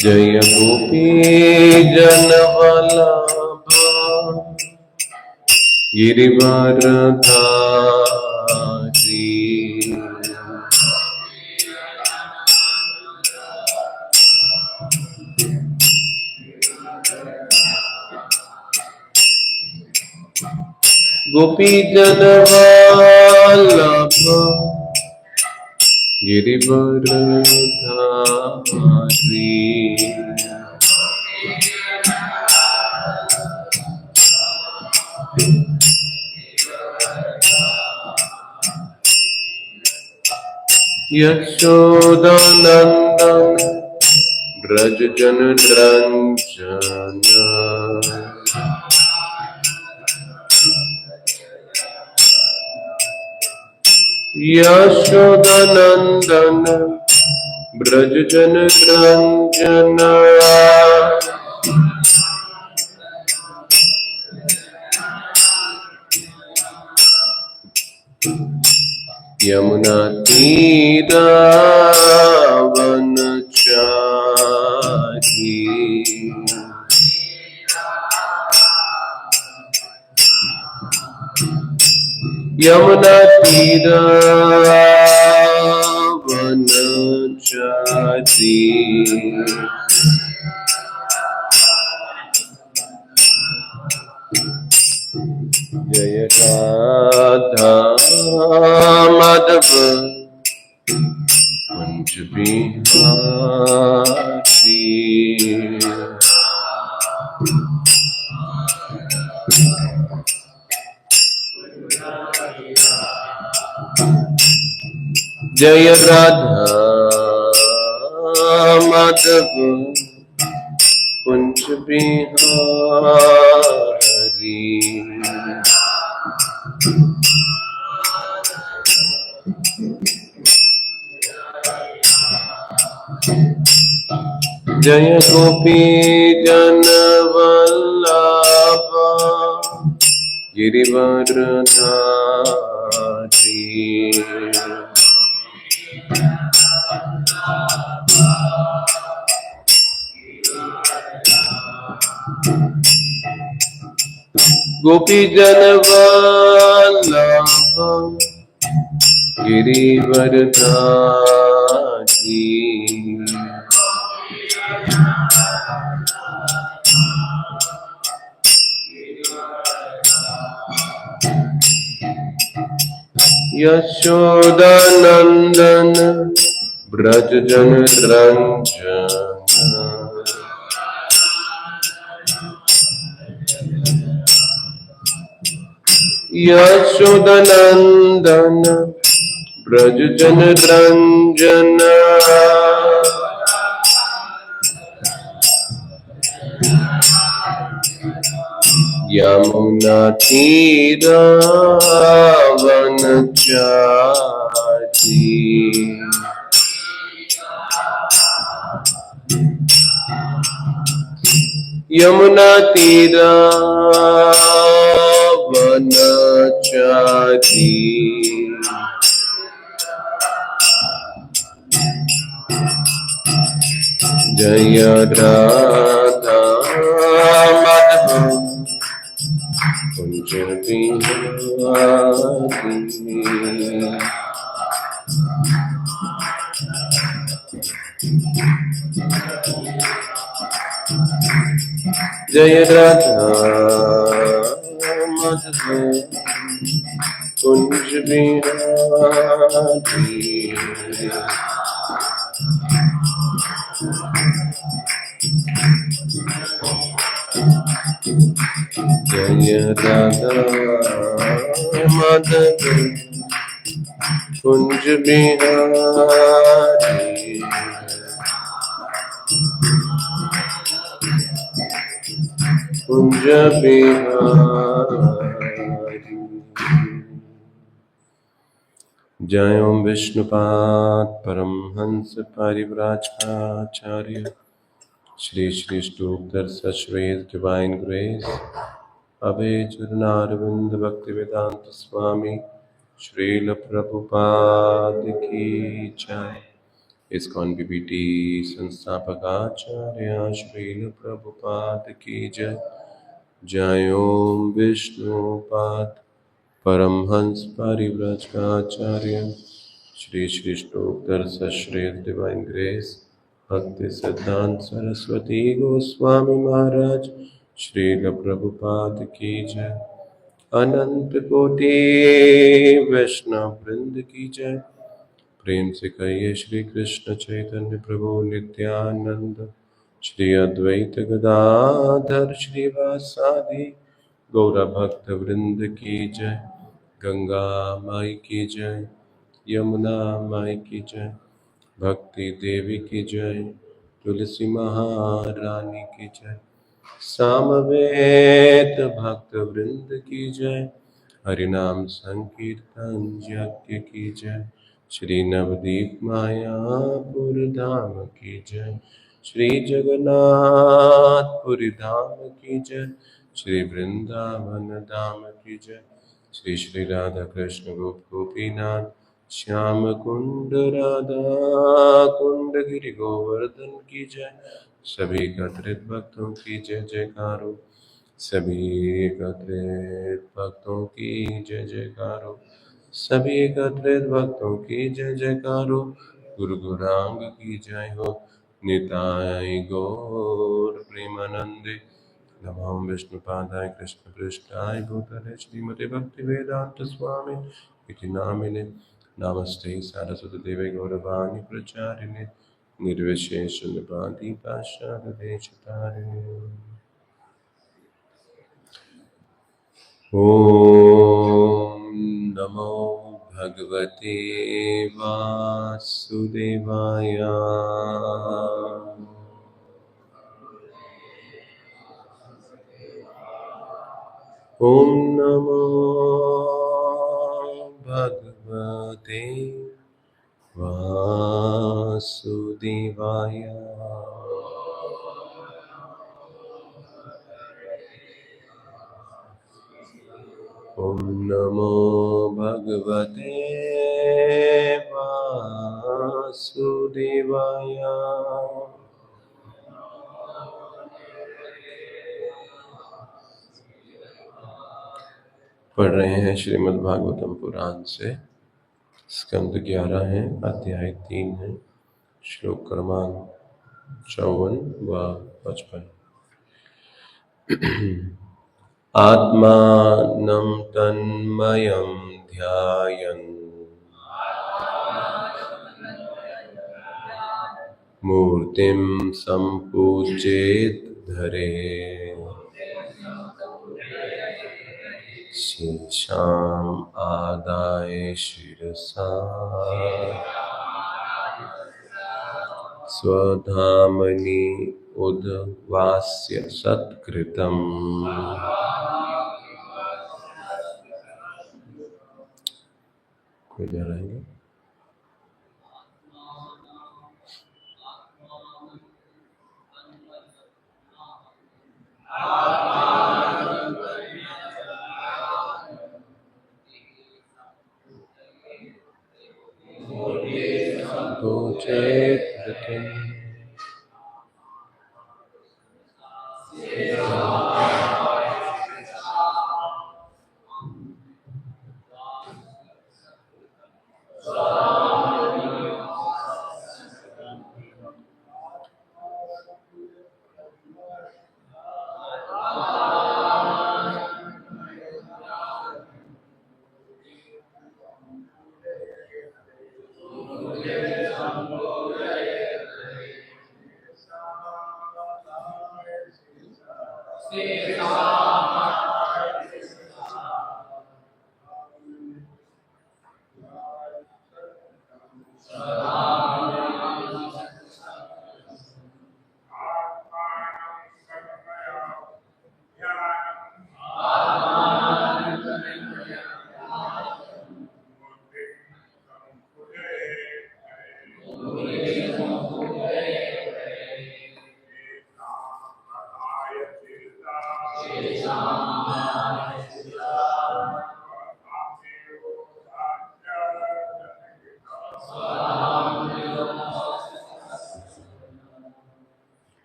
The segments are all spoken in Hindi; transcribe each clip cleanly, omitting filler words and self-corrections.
जय गोपी जनवल्लभ गिरिवरधारी। गोपी जनवल्लभ गिरिवरधारी। यशोदानंदन ब्रज जन रंजन। यशोदानंदन ब्रज जन रंजन। यमुना तीरावनचारी। यमुना तीरावनचारी। जय राधा माधव कुंज बिहारी। जय राधा माधव कुंज बिहारी। जय गोपी जनवल्लभ गिरिवरधारी। गोपी जनवल्लभ गिरिवरधारी। यशोदानंदन ब्रज जन रंजन। यशोदानंदन ब्रज जन रंजन। यमुना तीरावनचारी। यमुना तीरावनचारी। जय राधा माधव कुंज बिहारी। जय राधा माधव कुंज बिहारी। जय राधा माधव कुंज बिहारी। कुंज बिहारी। जय ओम विष्णुपाद परमहंस परिव्राजकाचार्य Shri Shri Stookdar Sachved Divine Grace Abhay Churanaravindra Bhaktivedanta Swami Srila Prabhupada ki jai। ISKCON BBT संस्थापक आचार्य श्रील प्रभुपाद की जय। जय ओम विष्णुपाद परमहंस परिव्राजकाचार्य श्री श्री श्लोकधर सश्री डिवाइन ग्रेस भक्ति सिद्धांत सरस्वती गोस्वामी महाराज श्रील प्रभुपाद की जय। अनंत कोटि वैष्णव वृंद की जय। प्रेम से कहिए श्री कृष्ण चैतन्य प्रभु नित्यानंद श्री अद्वैत गदाधर श्रीवासादि गौर भक्त वृंद की जय। गंगा माई की जय, यमुना माई की जय, भक्ति देवी की जय, तुलसी महारानी की जय, सामवेद भक्त वृंद की जय। हरिनाम संकीर्तन यज्ञ की जय। श्री नवदीप मायापुर धाम की जय। श्री जगन्नाथपुरी धाम की जय। श्री वृंदावन धाम की जय। श्री श्री राधा कृष्ण गोप गोपीनाथ श्याम कुंड राधा कुंड गिरि गोवर्धन की जय। सभी एकत्रित भक्तों की जय जयकारो। सभी एकत्रित भक्तों की जय जयकारो। सभी एकत्रित भक्तों की जय जयकारो। गुरु गौरांग की जय हो। निताय गौर प्रेमानंदे नमो विष्णुपादाय कृष्ण पृष्ठाय भूतले श्रीमते भक्ति वेदांत स्वामी इति नामिने। नमस्ते सरस्वती देवे गौरवाणी प्रचारिणे निर्विशेष शून्यवादी पाशादेशतारिणे। ॐ नमो भगवते वासुदेवाय। ॐ नमो भगवते वासुदेवाय। ॐ नमो भगवते वासुदेवाय। पढ़ रहे हैं श्रीमद् भागवतम पुराण से। स्कंद 11 है, अध्याय 3 है, श्लोक क्रमांक 54 व 55। आत्मानं तन्मयं ध्यायन् मूर्तिं सम्पूज्येत् धरेत् शीशाम् आदाय शिरसा स्वधामनि उद्वास्य सत्कृतम्। कोई जा रहेंगे?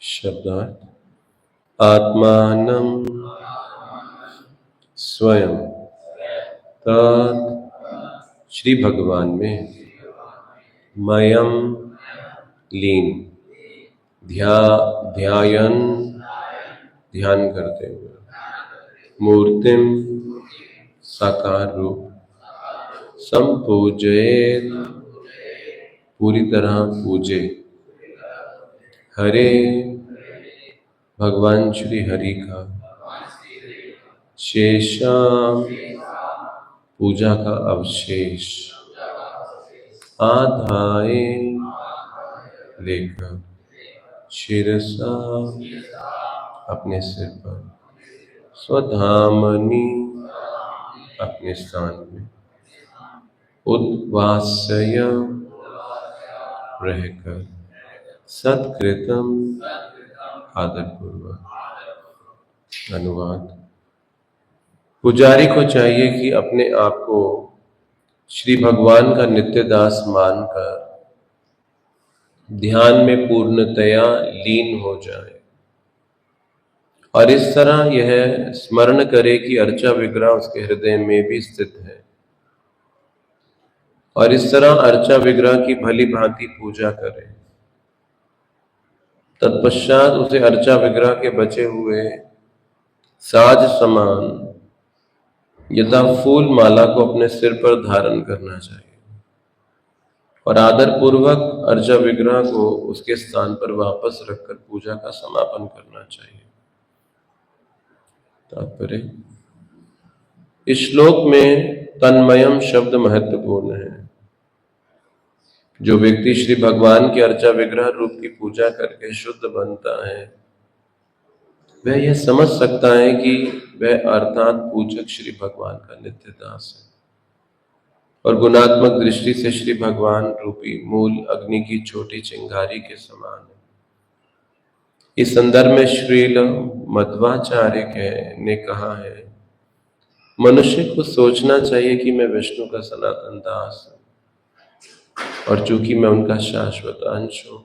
शब्दार्थ आत्मानं स्वयं तत् श्री भगवान में मयम लीन ध्यायन ध्यान करते हुए मूर्तिम साकार रूप संपूजयेत पूरी तरह पूजे हरे भगवान श्री हरि का शेषाम पूजा का अवशेष आधाए लेकर शिरसा अपने सिर पर स्वधामनि अपने स्थान में उद्वासय रहकर सत्कृतम आदरपूर्वक। अनुवाद पुजारी को चाहिए कि अपने आप को श्री भगवान का नित्य दास मानकर ध्यान में पूर्णतया लीन हो जाए और इस तरह यह स्मरण करे कि अर्चा विग्रह उसके हृदय में भी स्थित है और इस तरह अर्चा विग्रह की भली भांति पूजा करे। तत्पश्चात उसे अर्चा विग्रह के बचे हुए साज समान यथा फूल माला को अपने सिर पर धारण करना चाहिए और आदर पूर्वक अर्चा विग्रह को उसके स्थान पर वापस रखकर पूजा का समापन करना चाहिए। तात्पर्य इस श्लोक में तन्मयम शब्द महत्वपूर्ण है। जो व्यक्ति श्री भगवान के अर्चा विग्रह रूप की पूजा करके शुद्ध बनता है वह यह समझ सकता है कि वह अर्थात पूजक श्री भगवान का नित्य दास है और गुणात्मक दृष्टि से श्री भगवान रूपी मूल अग्नि की छोटी चिंगारी के समान है। इस संदर्भ में श्रील मध्वाचार्य ने कहा है, मनुष्य को सोचना चाहिए कि मैं विष्णु का सनातन दास हूं और चूंकि मैं उनका शाश्वत अंश हूं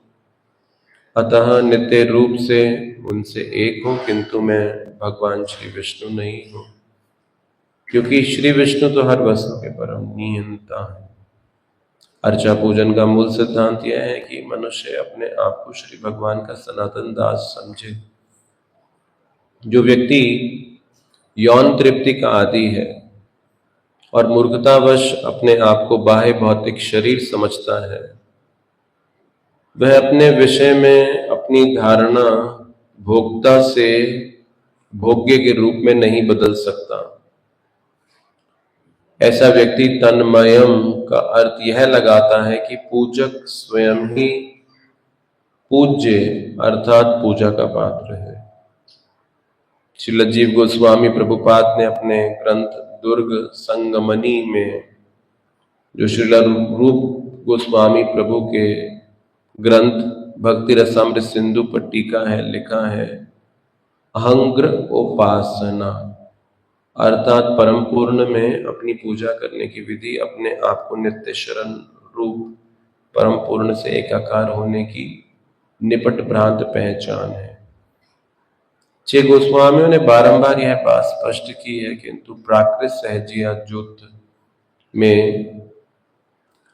अतः नित्य रूप से उनसे एक हूं, किंतु मैं भगवान श्री विष्णु नहीं हूं क्योंकि श्री विष्णु तो हर वस्तु के परम नियंता है। अर्चा पूजन का मूल सिद्धांत यह है कि मनुष्य अपने आप को श्री भगवान का सनातन दास समझे। जो व्यक्ति यौन तृप्ति का आदी है और मूर्खतावश अपने आप को बाह्य भौतिक शरीर समझता है वह अपने विषय में अपनी धारणा भोक्ता से भोग्य के रूप में नहीं बदल सकता। ऐसा व्यक्ति तन्मयम का अर्थ यह लगाता है कि पूजक स्वयं ही पूज्य अर्थात पूजा का पात्र है। श्री लज्जीव गोस्वामी प्रभुपाद ने अपने ग्रंथ दुर्ग संगमनी में, जो श्रील रूप गोस्वामी प्रभु के ग्रंथ भक्ति रसामृत सिंधु पर टीका है, लिखा है, अहंग्र उपासना अर्थात परम पूर्ण में अपनी पूजा करने की विधि अपने आप को नित्य शरण रूप परम पूर्ण से एकाकार होने की निपट भ्रांत पहचान है। छह गोस्वामियों ने बारंबार यह बात स्पष्ट की है, किंतु प्राकृत सहजिया ज्योत में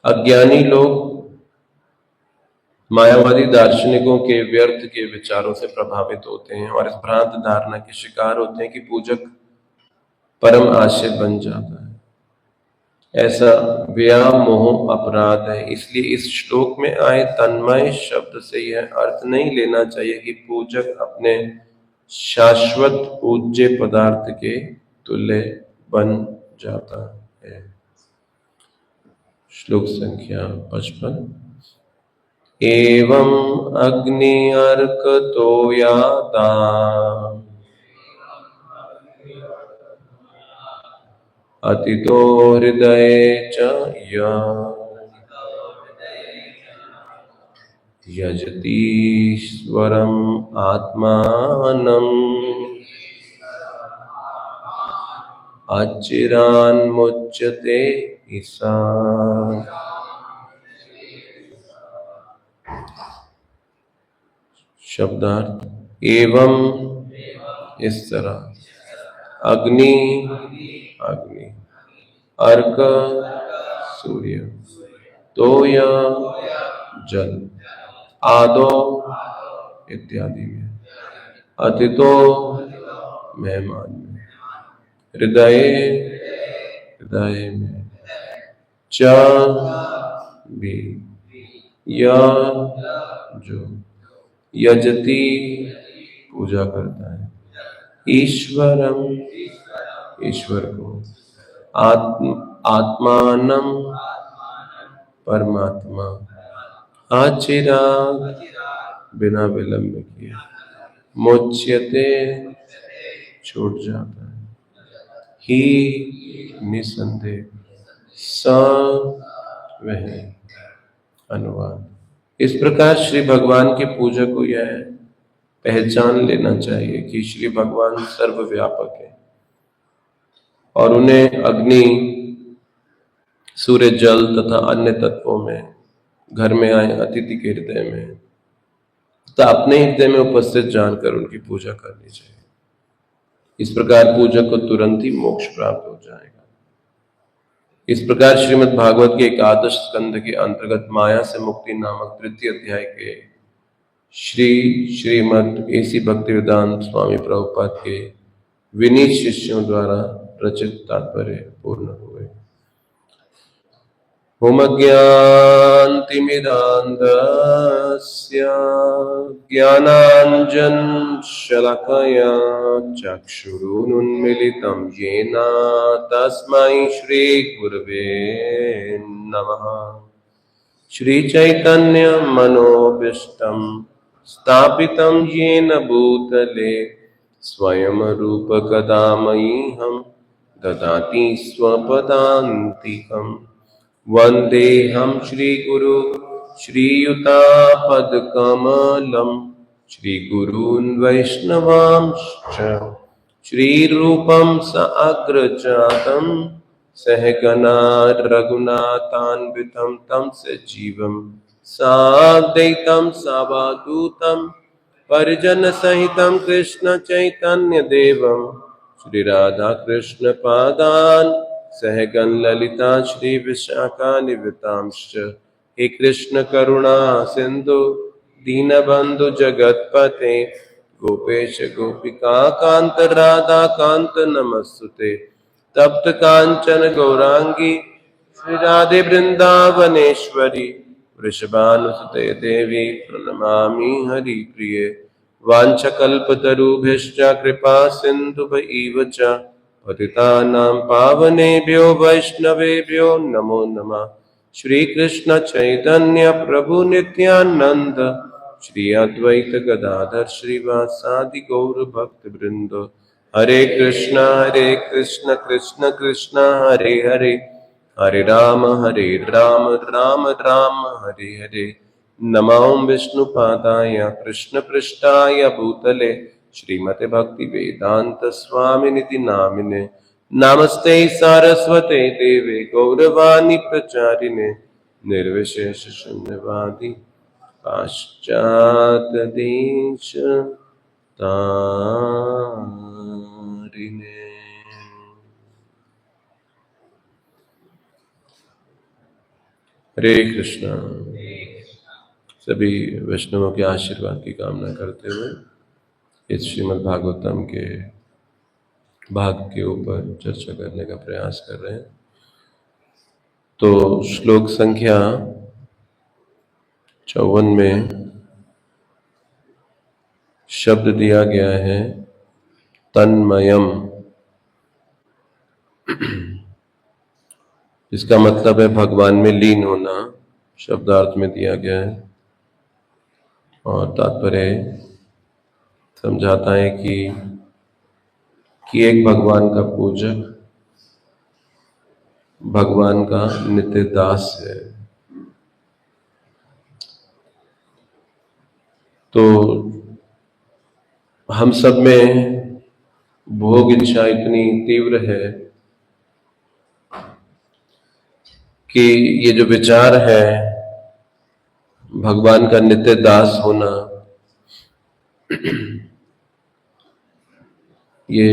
अज्ञानी लोग मायावादी दार्शनिकों के व्यर्थ के विचारों से प्रभावित होते हैं और इस भ्रांत धारणा के शिकार होते हैं कि पूजक परम आश्रित बन जाता है। ऐसा व्यामोह अपराध है। इसलिए इस श्लोक में आए तन्मय शब्द से यह अर्थ नहीं लेना चाहिए कि पूजक अपने शाश्वत पूज्य पदार्थ के तुल्य बन जाता है। श्लोक संख्या 55। एवं अग्नि अर्क तो याता अतितो हृदये च यजतीश्वरम आत्मानम् अचिरान्मुच्यते ईसा। शब्दार्थ एवं इस तरह अग्नि अग्नि, अर्क सूर्य, तोय जल, आदो इत्यादि में, अतिथो मेहमान में, हृदय हृदय में, च भी, य जो, यजति पूजा करता है, ईश्वरम ईश्वर को, आत्मानम परमात्मा, आचिराग बिना विलंब किए, मोच्यते छूट जाता है, ही निसंदेह, स वह। अनुवाद। इस प्रकार श्री भगवान के पूजक को यह पहचान लेना चाहिए कि श्री भगवान सर्वव्यापक है और उन्हें अग्नि, सूर्य, जल तथा अन्य तत्वों में, घर में आए अतिथि के हृदय में तथा अपने हृदय में उपस्थित जानकर उनकी पूजा करनी चाहिए। इस प्रकार पूजक को तुरंत ही मोक्ष प्राप्त हो जाएगा। इस प्रकार श्रीमद् भागवत के एकादश स्कंद के अंतर्गत माया से मुक्ति नामक तृतीय अध्याय के श्रीमद् एसी भक्तिवेदांत स्वामी प्रभुपाद के विनीत शिष्यों द्वारा रचित तात्पर्य पूर्ण हुए। ओम ज्ञानतिमिरान्धस्य ज्ञानाञ्जन शलाकया चक्षुरुन्मीलितं येन तस्मै श्री गुरवे नमः। श्री चैतन्य मनोभीष्टं स्थापितं येन भूतले स्वयं रूप कदा मह्यं ददाति स्वपदान्तिकम्। वन्देऽहं श्रीगुरु श्रीयुतापदकमलं श्रीगुरून् वैष्णवांश्च श्रीरूपं साग्रजातं सहगना रघुनाथान्वितं तं सजीवं साद्वैतं सावधूतं परिजनसहितं कृष्ण चैतन्यदेवं श्रीराधाकृष्णपादान् सहगण ललिता श्री विशाखान्वितांश्च। हे कृष्ण करुणा सिंधु दीनबंधु जगत्पते गोपेश गोपिका कांत राधा कांत नमस्तुते। तप्त कांचन गौरांगी श्री राधे वृंदावनेश्वरी वृषभानुसुते देवी प्रणमामि हरिप्रिये। वाञ्छकल्पतरुभ्यश्च कृपा सिन्धुभैव च पतितानां पावनेभ्यो वैष्णवेभ्यो नमो नमः। श्री कृष्ण चैतन्य प्रभु नित्यानंद श्री अद्वैत गदाधर श्रीवासादि गौर भक्त वृंद। हरे कृष्ण कृष्ण कृष्ण हरे हरे, हरे राम राम राम हरे हरे। नमो विष्णुपादाय कृष्ण पृष्ठाय भूतले श्रीमते भक्ति वेदांत स्वामिनिधि नामिने। नमस्ते सारस्वते देवे गौरवाणी प्रचारिणे निर्विशेष शून्यवादी पाश्चात्य देश तारिणे। हरे कृष्णा। सभी वैष्णवों के आशीर्वाद की कामना करते हुए इस श्रीमद् भागवतम के भाग के ऊपर चर्चा करने का प्रयास कर रहे हैं। तो श्लोक संख्या 54 में शब्द दिया गया है तन्मयम, इसका मतलब है भगवान में लीन होना, शब्दार्थ में दिया गया है। और तात्पर्य समझाता है कि एक भगवान का पूजक भगवान का नित्य दास है। तो हम सब में भोग इच्छा इतनी तीव्र है कि ये जो विचार है भगवान का नित्य दास होना, ये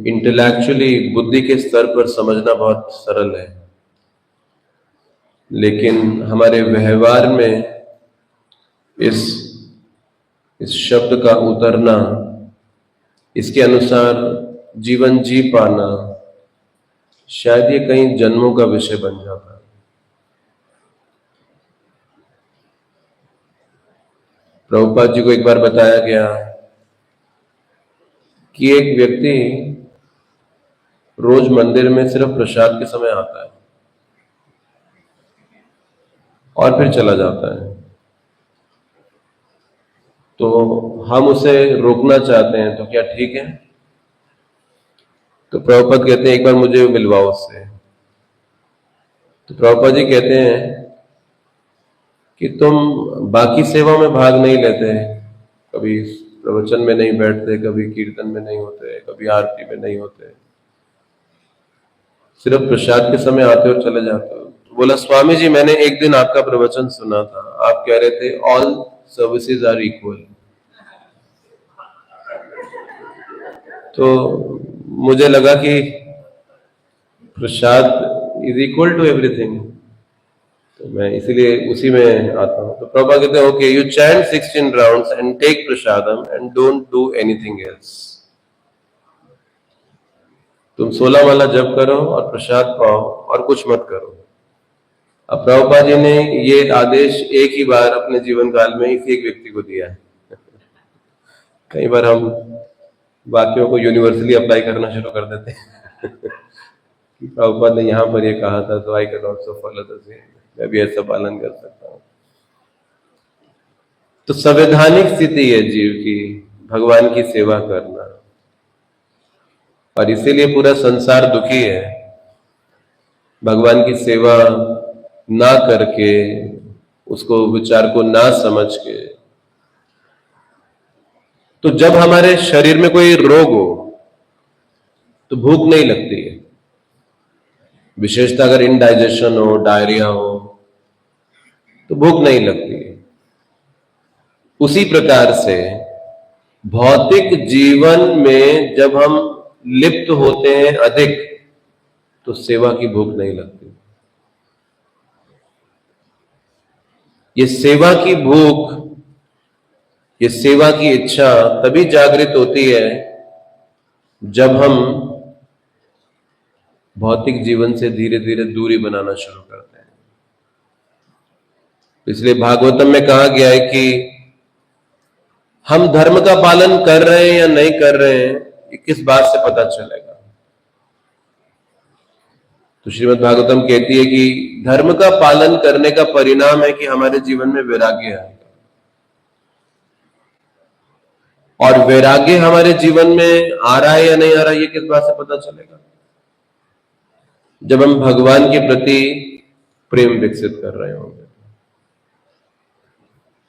इंटेलेक्चुअली बुद्धि के स्तर पर समझना बहुत सरल है, लेकिन हमारे व्यवहार में इस शब्द का उतरना, इसके अनुसार जीवन जी पाना, शायद ये कई जन्मों का विषय बन जाता है। प्रभुपाद जी को एक बार बताया गया कि एक व्यक्ति रोज मंदिर में सिर्फ प्रसाद के समय आता है और फिर चला जाता है। तो हम उसे रोकना चाहते हैं, तो क्या ठीक है? तो प्रभुपाद कहते हैं एक बार मुझे मिलवाओ उससे। तो प्रभुपाद जी कहते हैं कि तुम बाकी सेवा में भाग नहीं लेते, कभी प्रवचन में नहीं बैठते, कभी कीर्तन में नहीं होते, कभी आरती में नहीं होते, सिर्फ प्रसाद के समय आते और चले जाते हो। तो बोला, स्वामी जी मैंने एक दिन आपका प्रवचन सुना था, आप कह रहे थे ऑल सर्विसेज आर इक्वल। तो मुझे लगा कि प्रसाद इज इक्वल टू एवरीथिंग, तो मैं इसीलिए उसी में आता हूँ। तो प्रभा कहते हैं okay, you chant 16 rounds and take prasadam and don't do anything else. तुम 16 माला जप करो और प्रसाद पाओ और कुछ मत करो। अब प्रभुपाद जी ने ये आदेश एक ही बार अपने जीवन काल में इसी एक व्यक्ति को दिया है। कई बार हम वाक्यों को यूनिवर्सली अप्लाई करना शुरू कर देते हैं कि प्रभुपाद ने यहाँ पर ये कहा था, तो I can also follow the same, मैं भी ऐसा पालन कर सकता हूँ। तो संवैधानिक स्थिति है जीव की भगवान की सेवा करना, और इसीलिए पूरा संसार दुखी है भगवान की सेवा ना करके, उसको विचार को ना समझ के। तो जब हमारे शरीर में कोई रोग हो तो भूख नहीं लगती है, विशेषतः अगर इंडाइजेशन हो, डायरिया हो, तो भूख नहीं लगती है। उसी प्रकार से भौतिक जीवन में जब हम लिप्त होते हैं अधिक, तो सेवा की भूख नहीं लगती। ये सेवा की भूख, ये सेवा की इच्छा तभी जागृत होती है जब हम भौतिक जीवन से धीरे धीरे दूरी बनाना शुरू करते हैं। इसलिए भागवतम में कहा गया है कि हम धर्म का पालन कर रहे हैं या नहीं कर रहे हैं, ये किस बात से पता चलेगा? तो श्रीमद् भागवतम कहती है कि धर्म का पालन करने का परिणाम है कि हमारे जीवन में वैराग्य आएगा, और वैराग्य हमारे जीवन में आ रहा है या नहीं आ रहा है, ये किस बात से पता चलेगा? जब हम भगवान के प्रति प्रेम विकसित कर रहे होंगे।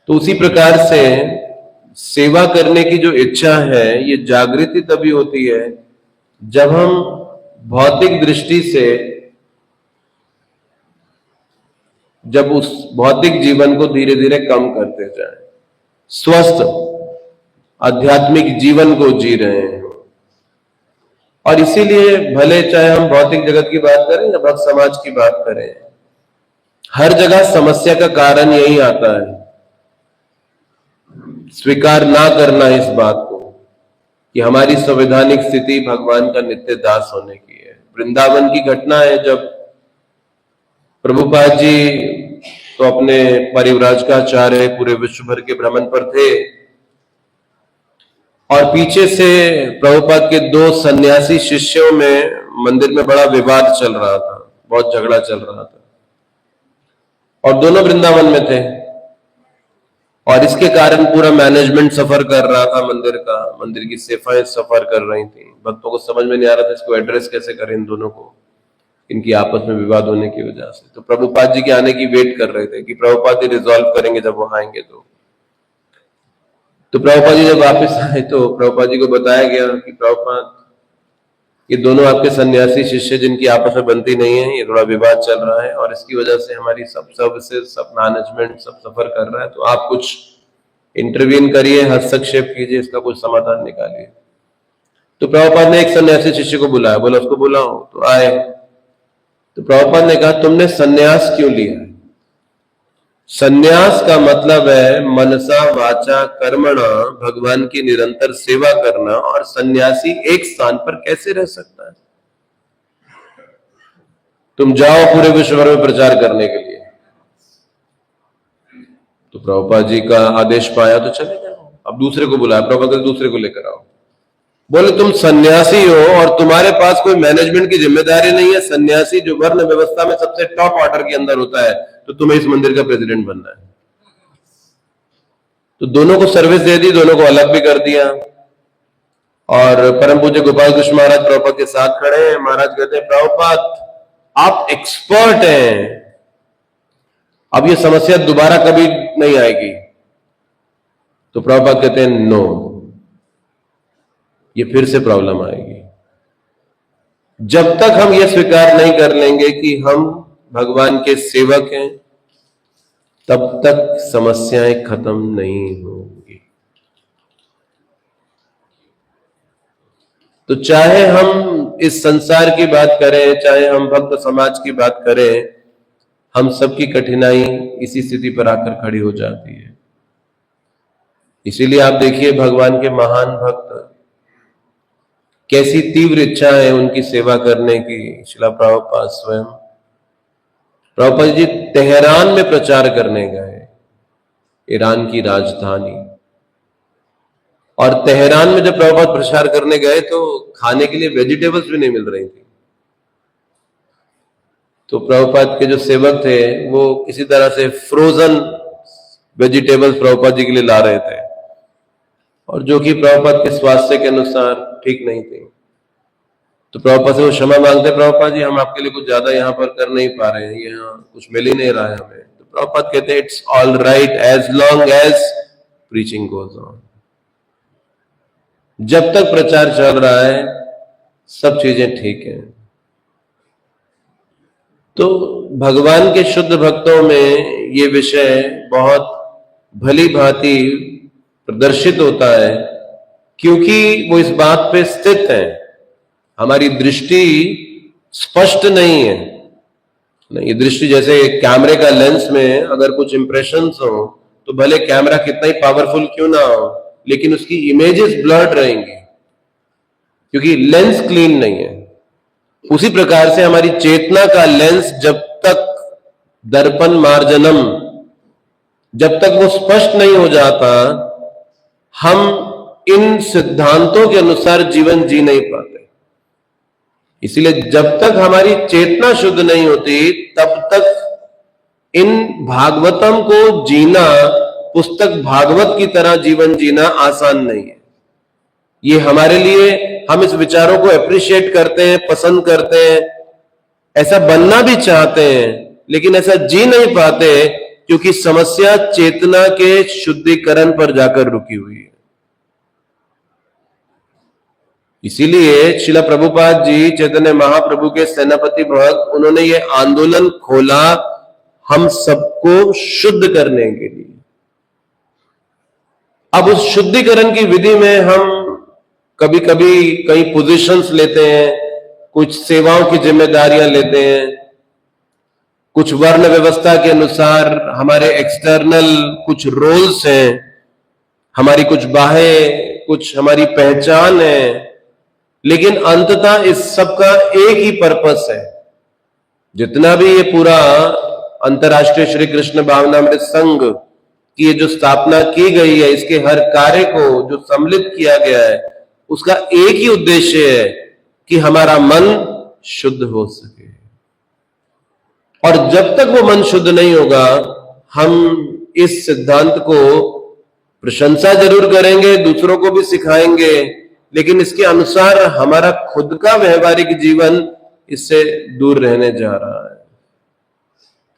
तो उसी प्रकार से सेवा करने की जो इच्छा है, ये जागृति तभी होती है जब हम भौतिक दृष्टि से, जब उस भौतिक जीवन को धीरे धीरे कम करते जाएं, स्वस्थ आध्यात्मिक जीवन को जी रहे हैं। और इसीलिए भले चाहे हम भौतिक जगत की बात करें या भक्त समाज की बात करें, हर जगह समस्या का कारण यही आता है, स्वीकार ना करना इस बात को कि हमारी संवैधानिक स्थिति भगवान का नित्य दास होने की है। वृंदावन की घटना है, जब प्रभुपाद जी तो अपने परिव्राज का आचार्य पूरे विश्व भर के भ्रमण पर थे, और पीछे से प्रभुपाद के 2 सन्यासी शिष्यों में मंदिर में बड़ा विवाद चल रहा था, बहुत झगड़ा चल रहा था, और दोनों वृंदावन में थे, और इसके कारण पूरा मैनेजमेंट सफर कर रहा था मंदिर का, मंदिर की सेवाएं सफर कर रही थी। भक्तों को समझ में नहीं आ रहा था इसको एड्रेस कैसे करें इन दोनों को, इनकी आपस में विवाद होने की वजह से। तो प्रभुपाद जी के आने की वेट कर रहे थे कि प्रभुपाद जी रिजॉल्व करेंगे जब वो आएंगे। तो प्रभुपाद जी जब वापस आए तो प्रभुपाद जी को बताया गया कि प्रभुपाद, ये दोनों आपके सन्यासी शिष्य जिनकी आपस में बनती नहीं है, ये थोड़ा विवाद चल रहा है, और इसकी वजह से हमारी सब सर्विसेज, सब मैनेजमेंट सब सफर कर रहा है, तो आप कुछ इंटरवीन करिए, हस्तक्षेप कीजिए, इसका कुछ समाधान निकालिए। तो प्रभुपाद ने एक सन्यासी शिष्य को बुलाया, बोला उसको बुलाओ। तो आए, तो प्रभुपाद ने कहा तुमने सन्यास क्यों लिया? सन्यास का मतलब है मनसा वाचा कर्मणा भगवान की निरंतर सेवा करना, और सन्यासी एक स्थान पर कैसे रह सकता है? तुम जाओ पूरे विश्व भर में प्रचार करने के लिए। तो प्रभुपाद जी का आदेश पाया तो चले जाओ। अब दूसरे को बुलाया, प्रभुपाद दूसरे को लेकर आओ। बोले तुम सन्यासी हो और तुम्हारे पास कोई मैनेजमेंट की जिम्मेदारी नहीं है। सन्यासी जो वर्ण व्यवस्था में सबसे टॉप ऑर्डर के अंदर होता है, तो तुम्हें इस मंदिर का प्रेसिडेंट बनना है। तो दोनों को सर्विस दे दी, दोनों को अलग भी कर दिया। और परम पूज्य गोपाल कृष्ण महाराज प्रभुपाद के साथ खड़े हैं। महाराज कहते हैं प्रभुपाद आप एक्सपर्ट हैं, अब ये समस्या दोबारा कभी नहीं आएगी। तो प्रभुपाद कहते हैं नो, ये फिर से प्रॉब्लम आएगी। जब तक हम ये स्वीकार नहीं कर लेंगे कि हम भगवान के सेवक हैं, तब तक समस्याएं खत्म नहीं होंगी। तो चाहे हम इस संसार की बात करें, चाहे हम भक्त समाज की बात करें, हम सबकी कठिनाई इसी स्थिति पर आकर खड़ी हो जाती है। इसीलिए आप देखिए भगवान के महान भक्त कैसी तीव्र इच्छा है उनकी सेवा करने की। श्रील प्रभुपाद स्वयं, प्रभुपाद जी तेहरान में प्रचार करने गए, ईरान की राजधानी। और तेहरान में जब प्रभुपाद प्रचार करने गए तो खाने के लिए वेजिटेबल्स भी नहीं मिल रही थी। तो प्रभुपाद के जो सेवक थे वो किसी तरह से फ्रोजन वेजिटेबल्स प्रभुपाद जी के लिए ला रहे थे, और जो कि प्रभुपाद के स्वास्थ्य के अनुसार ठीक नहीं थी। तो प्रभुपाद से वो क्षमा मांगते, प्रभुपाद जी हम आपके लिए कुछ ज्यादा यहाँ पर कर नहीं पा रहे हैं, यहाँ कुछ मिल ही नहीं रहा है हमें। तो प्रभुपाद कहते हैं it's all right as long as preaching goes on. जब तक प्रचार चल रहा है सब चीजें ठीक है। तो भगवान के शुद्ध भक्तों में ये विषय बहुत भली भांति प्रदर्शित होता है, क्योंकि वो इस बात पे स्थित है। हमारी दृष्टि स्पष्ट नहीं है। ये दृष्टि जैसे कैमरे का लेंस में अगर कुछ इंप्रेशंस हो तो भले कैमरा कितना ही पावरफुल क्यों ना हो, लेकिन उसकी इमेजेस ब्लर्ड रहेंगी क्योंकि लेंस क्लीन नहीं है। उसी प्रकार से हमारी चेतना का लेंस जब तक दर्पण मार्जनम, जब तक वो स्पष्ट नहीं हो जाता, हम इन सिद्धांतों के अनुसार जीवन जी नहीं पाते। इसलिए जब तक हमारी चेतना शुद्ध नहीं होती, तब तक इन भागवतम को जीना, पुस्तक भागवत की तरह जीवन जीना आसान नहीं है। ये हमारे लिए, हम इस विचारों को अप्रिशिएट करते हैं, पसंद करते हैं, ऐसा बनना भी चाहते हैं, लेकिन ऐसा जी नहीं पाते क्योंकि समस्या चेतना के शुद्धिकरण पर जाकर रुकी हुई है। इसीलिए श्रील प्रभुपाद जी चैतन्य महाप्रभु के सेनापति भक्त, उन्होंने ये आंदोलन खोला हम सबको शुद्ध करने के लिए। अब उस शुद्धिकरण की विधि में हम कभी कभी कई पोजीशंस लेते हैं, कुछ सेवाओं की जिम्मेदारियां लेते हैं, कुछ वर्ण व्यवस्था के अनुसार हमारे एक्सटर्नल कुछ रोल्स हैं, हमारी कुछ बाहें, कुछ हमारी पहचान है, लेकिन अंततः इस सब का एक ही पर्पस है। जितना भी ये पूरा अंतर्राष्ट्रीय श्री कृष्ण भावनामृत संघ की ये जो स्थापना की गई है, इसके हर कार्य को जो सम्मिलित किया गया है, उसका एक ही उद्देश्य है कि हमारा मन शुद्ध हो सके। और जब तक वो मन शुद्ध नहीं होगा, हम इस सिद्धांत को प्रशंसा जरूर करेंगे, दूसरों को भी सिखाएंगे, लेकिन इसके अनुसार हमारा खुद का व्यवहारिक जीवन इससे दूर रहने जा रहा है।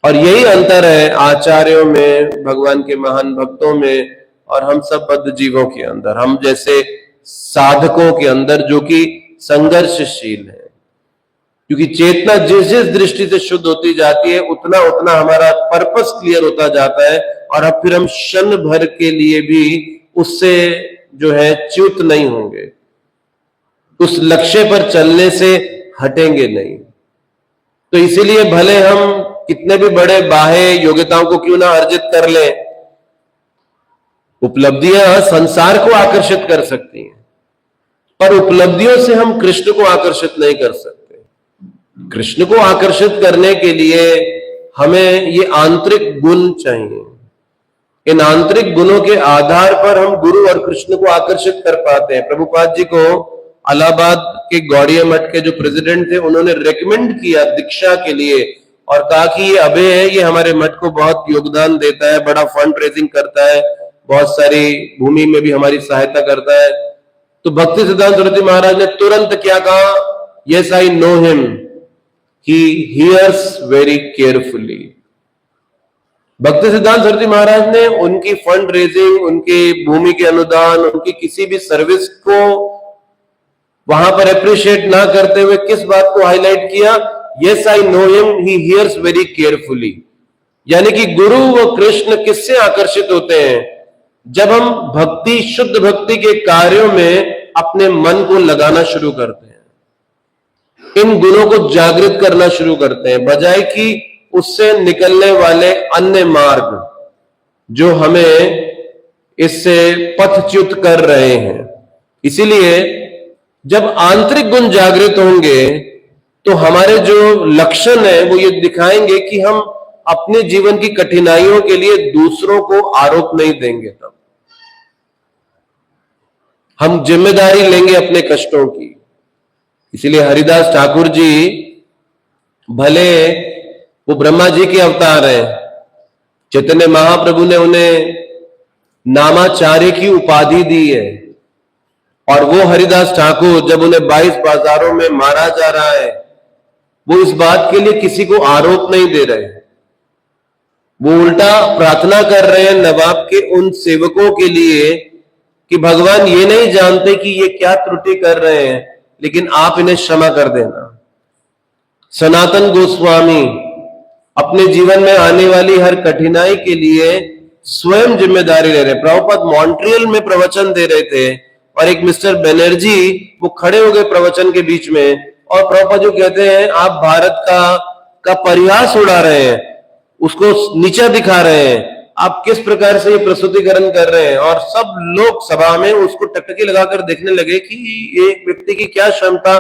और यही अंतर है आचार्यों में, भगवान के महान भक्तों में, और हम सब बद्ध जीवों के अंदर, हम जैसे साधकों के अंदर जो कि संघर्षशील है। क्योंकि चेतना जिस जिस दृष्टि से शुद्ध होती जाती है, उतना उतना हमारा पर्पस क्लियर होता जाता है और अब फिर हम क्षण भर के लिए भी उससे जो है च्युत नहीं होंगे, उस लक्ष्य पर चलने से हटेंगे नहीं। तो इसीलिए भले हम कितने भी बड़े बाह्य योग्यताओं को क्यों ना अर्जित कर लें, उपलब्धियां संसार को आकर्षित कर सकती हैं, पर उपलब्धियों से हम कृष्ण को आकर्षित नहीं कर सकते। कृष्ण को आकर्षित करने के लिए हमें ये आंतरिक गुण चाहिए। इन आंतरिक गुणों के आधार पर हम गुरु और कृष्ण को आकर्षित कर पाते हैं। प्रभुपाद जी को इलाहाबाद के गौड़िया मठ के जो प्रेसिडेंट थे, उन्होंने रेकमेंड किया दीक्षा के लिए और कहा कि ये अभय है, ये हमारे मठ को बहुत योगदान देता है, बड़ा फंड रेजिंग करता है, बहुत सारी भूमि में भी हमारी सहायता करता है। तो भक्ति सिद्धांत सरस्वती महाराज ने तुरंत क्या कहा, yes I know him, he hears very carefully. भक्ति सिद्धांत सरस्वती महाराज ने उनकी फंड रेजिंग, उनकी भूमि के अनुदान, उनकी किसी भी सर्विस को वहां पर अप्रिशिएट ना करते हुए किस बात को हाईलाइट किया, yes I know him, he hears very carefully. यानी कि गुरु व कृष्ण किससे आकर्षित होते हैं, जब हम भक्ति, शुद्ध भक्ति के कार्यों में अपने मन को लगाना शुरू करते हैं, इन गुणों को जागृत करना शुरू करते हैं, बजाय कि उससे निकलने वाले अन्य मार्ग जो हमें इससे पथच्युत कर रहे हैं। इसीलिए जब आंतरिक गुण जागृत होंगे तो हमारे जो लक्षण है वो ये दिखाएंगे कि हम अपने जीवन की कठिनाइयों के लिए दूसरों को आरोप नहीं देंगे, तब हम जिम्मेदारी लेंगे अपने कष्टों की। इसीलिए हरिदास ठाकुर जी, भले वो ब्रह्मा जी के अवतार हैं, चैतन्य महाप्रभु ने उन्हें नामाचार्य की उपाधि दी है, और वो हरिदास ठाकुर जब उन्हें 22 बाजारों में मारा जा रहा है, वो इस बात के लिए किसी को आरोप नहीं दे रहे, वो उल्टा प्रार्थना कर रहे हैं नवाब के उन सेवकों के लिए कि भगवान ये नहीं जानते कि ये क्या त्रुटि कर रहे हैं, लेकिन आप इन्हें क्षमा कर देना। सनातन गोस्वामी अपने जीवन में आने वाली हर कठिनाई के लिए स्वयं जिम्मेदारी ले रहे। प्रभुपाद मॉन्ट्रियल में प्रवचन दे रहे थे और एक मिस्टर बनर्जी वो खड़े हो गए प्रवचन के बीच में, और प्रभुपाद जो कहते हैं आप भारत का परिहास उड़ा रहे हैं, उसको नीचा दिखा रहे हैं, आप किस प्रकार से ये प्रस्तुतिकरण कर रहे हैं। और सब लोग सभा में उसको टकटकी लगाकर देखने लगे कि एक व्यक्ति की क्या क्षमता,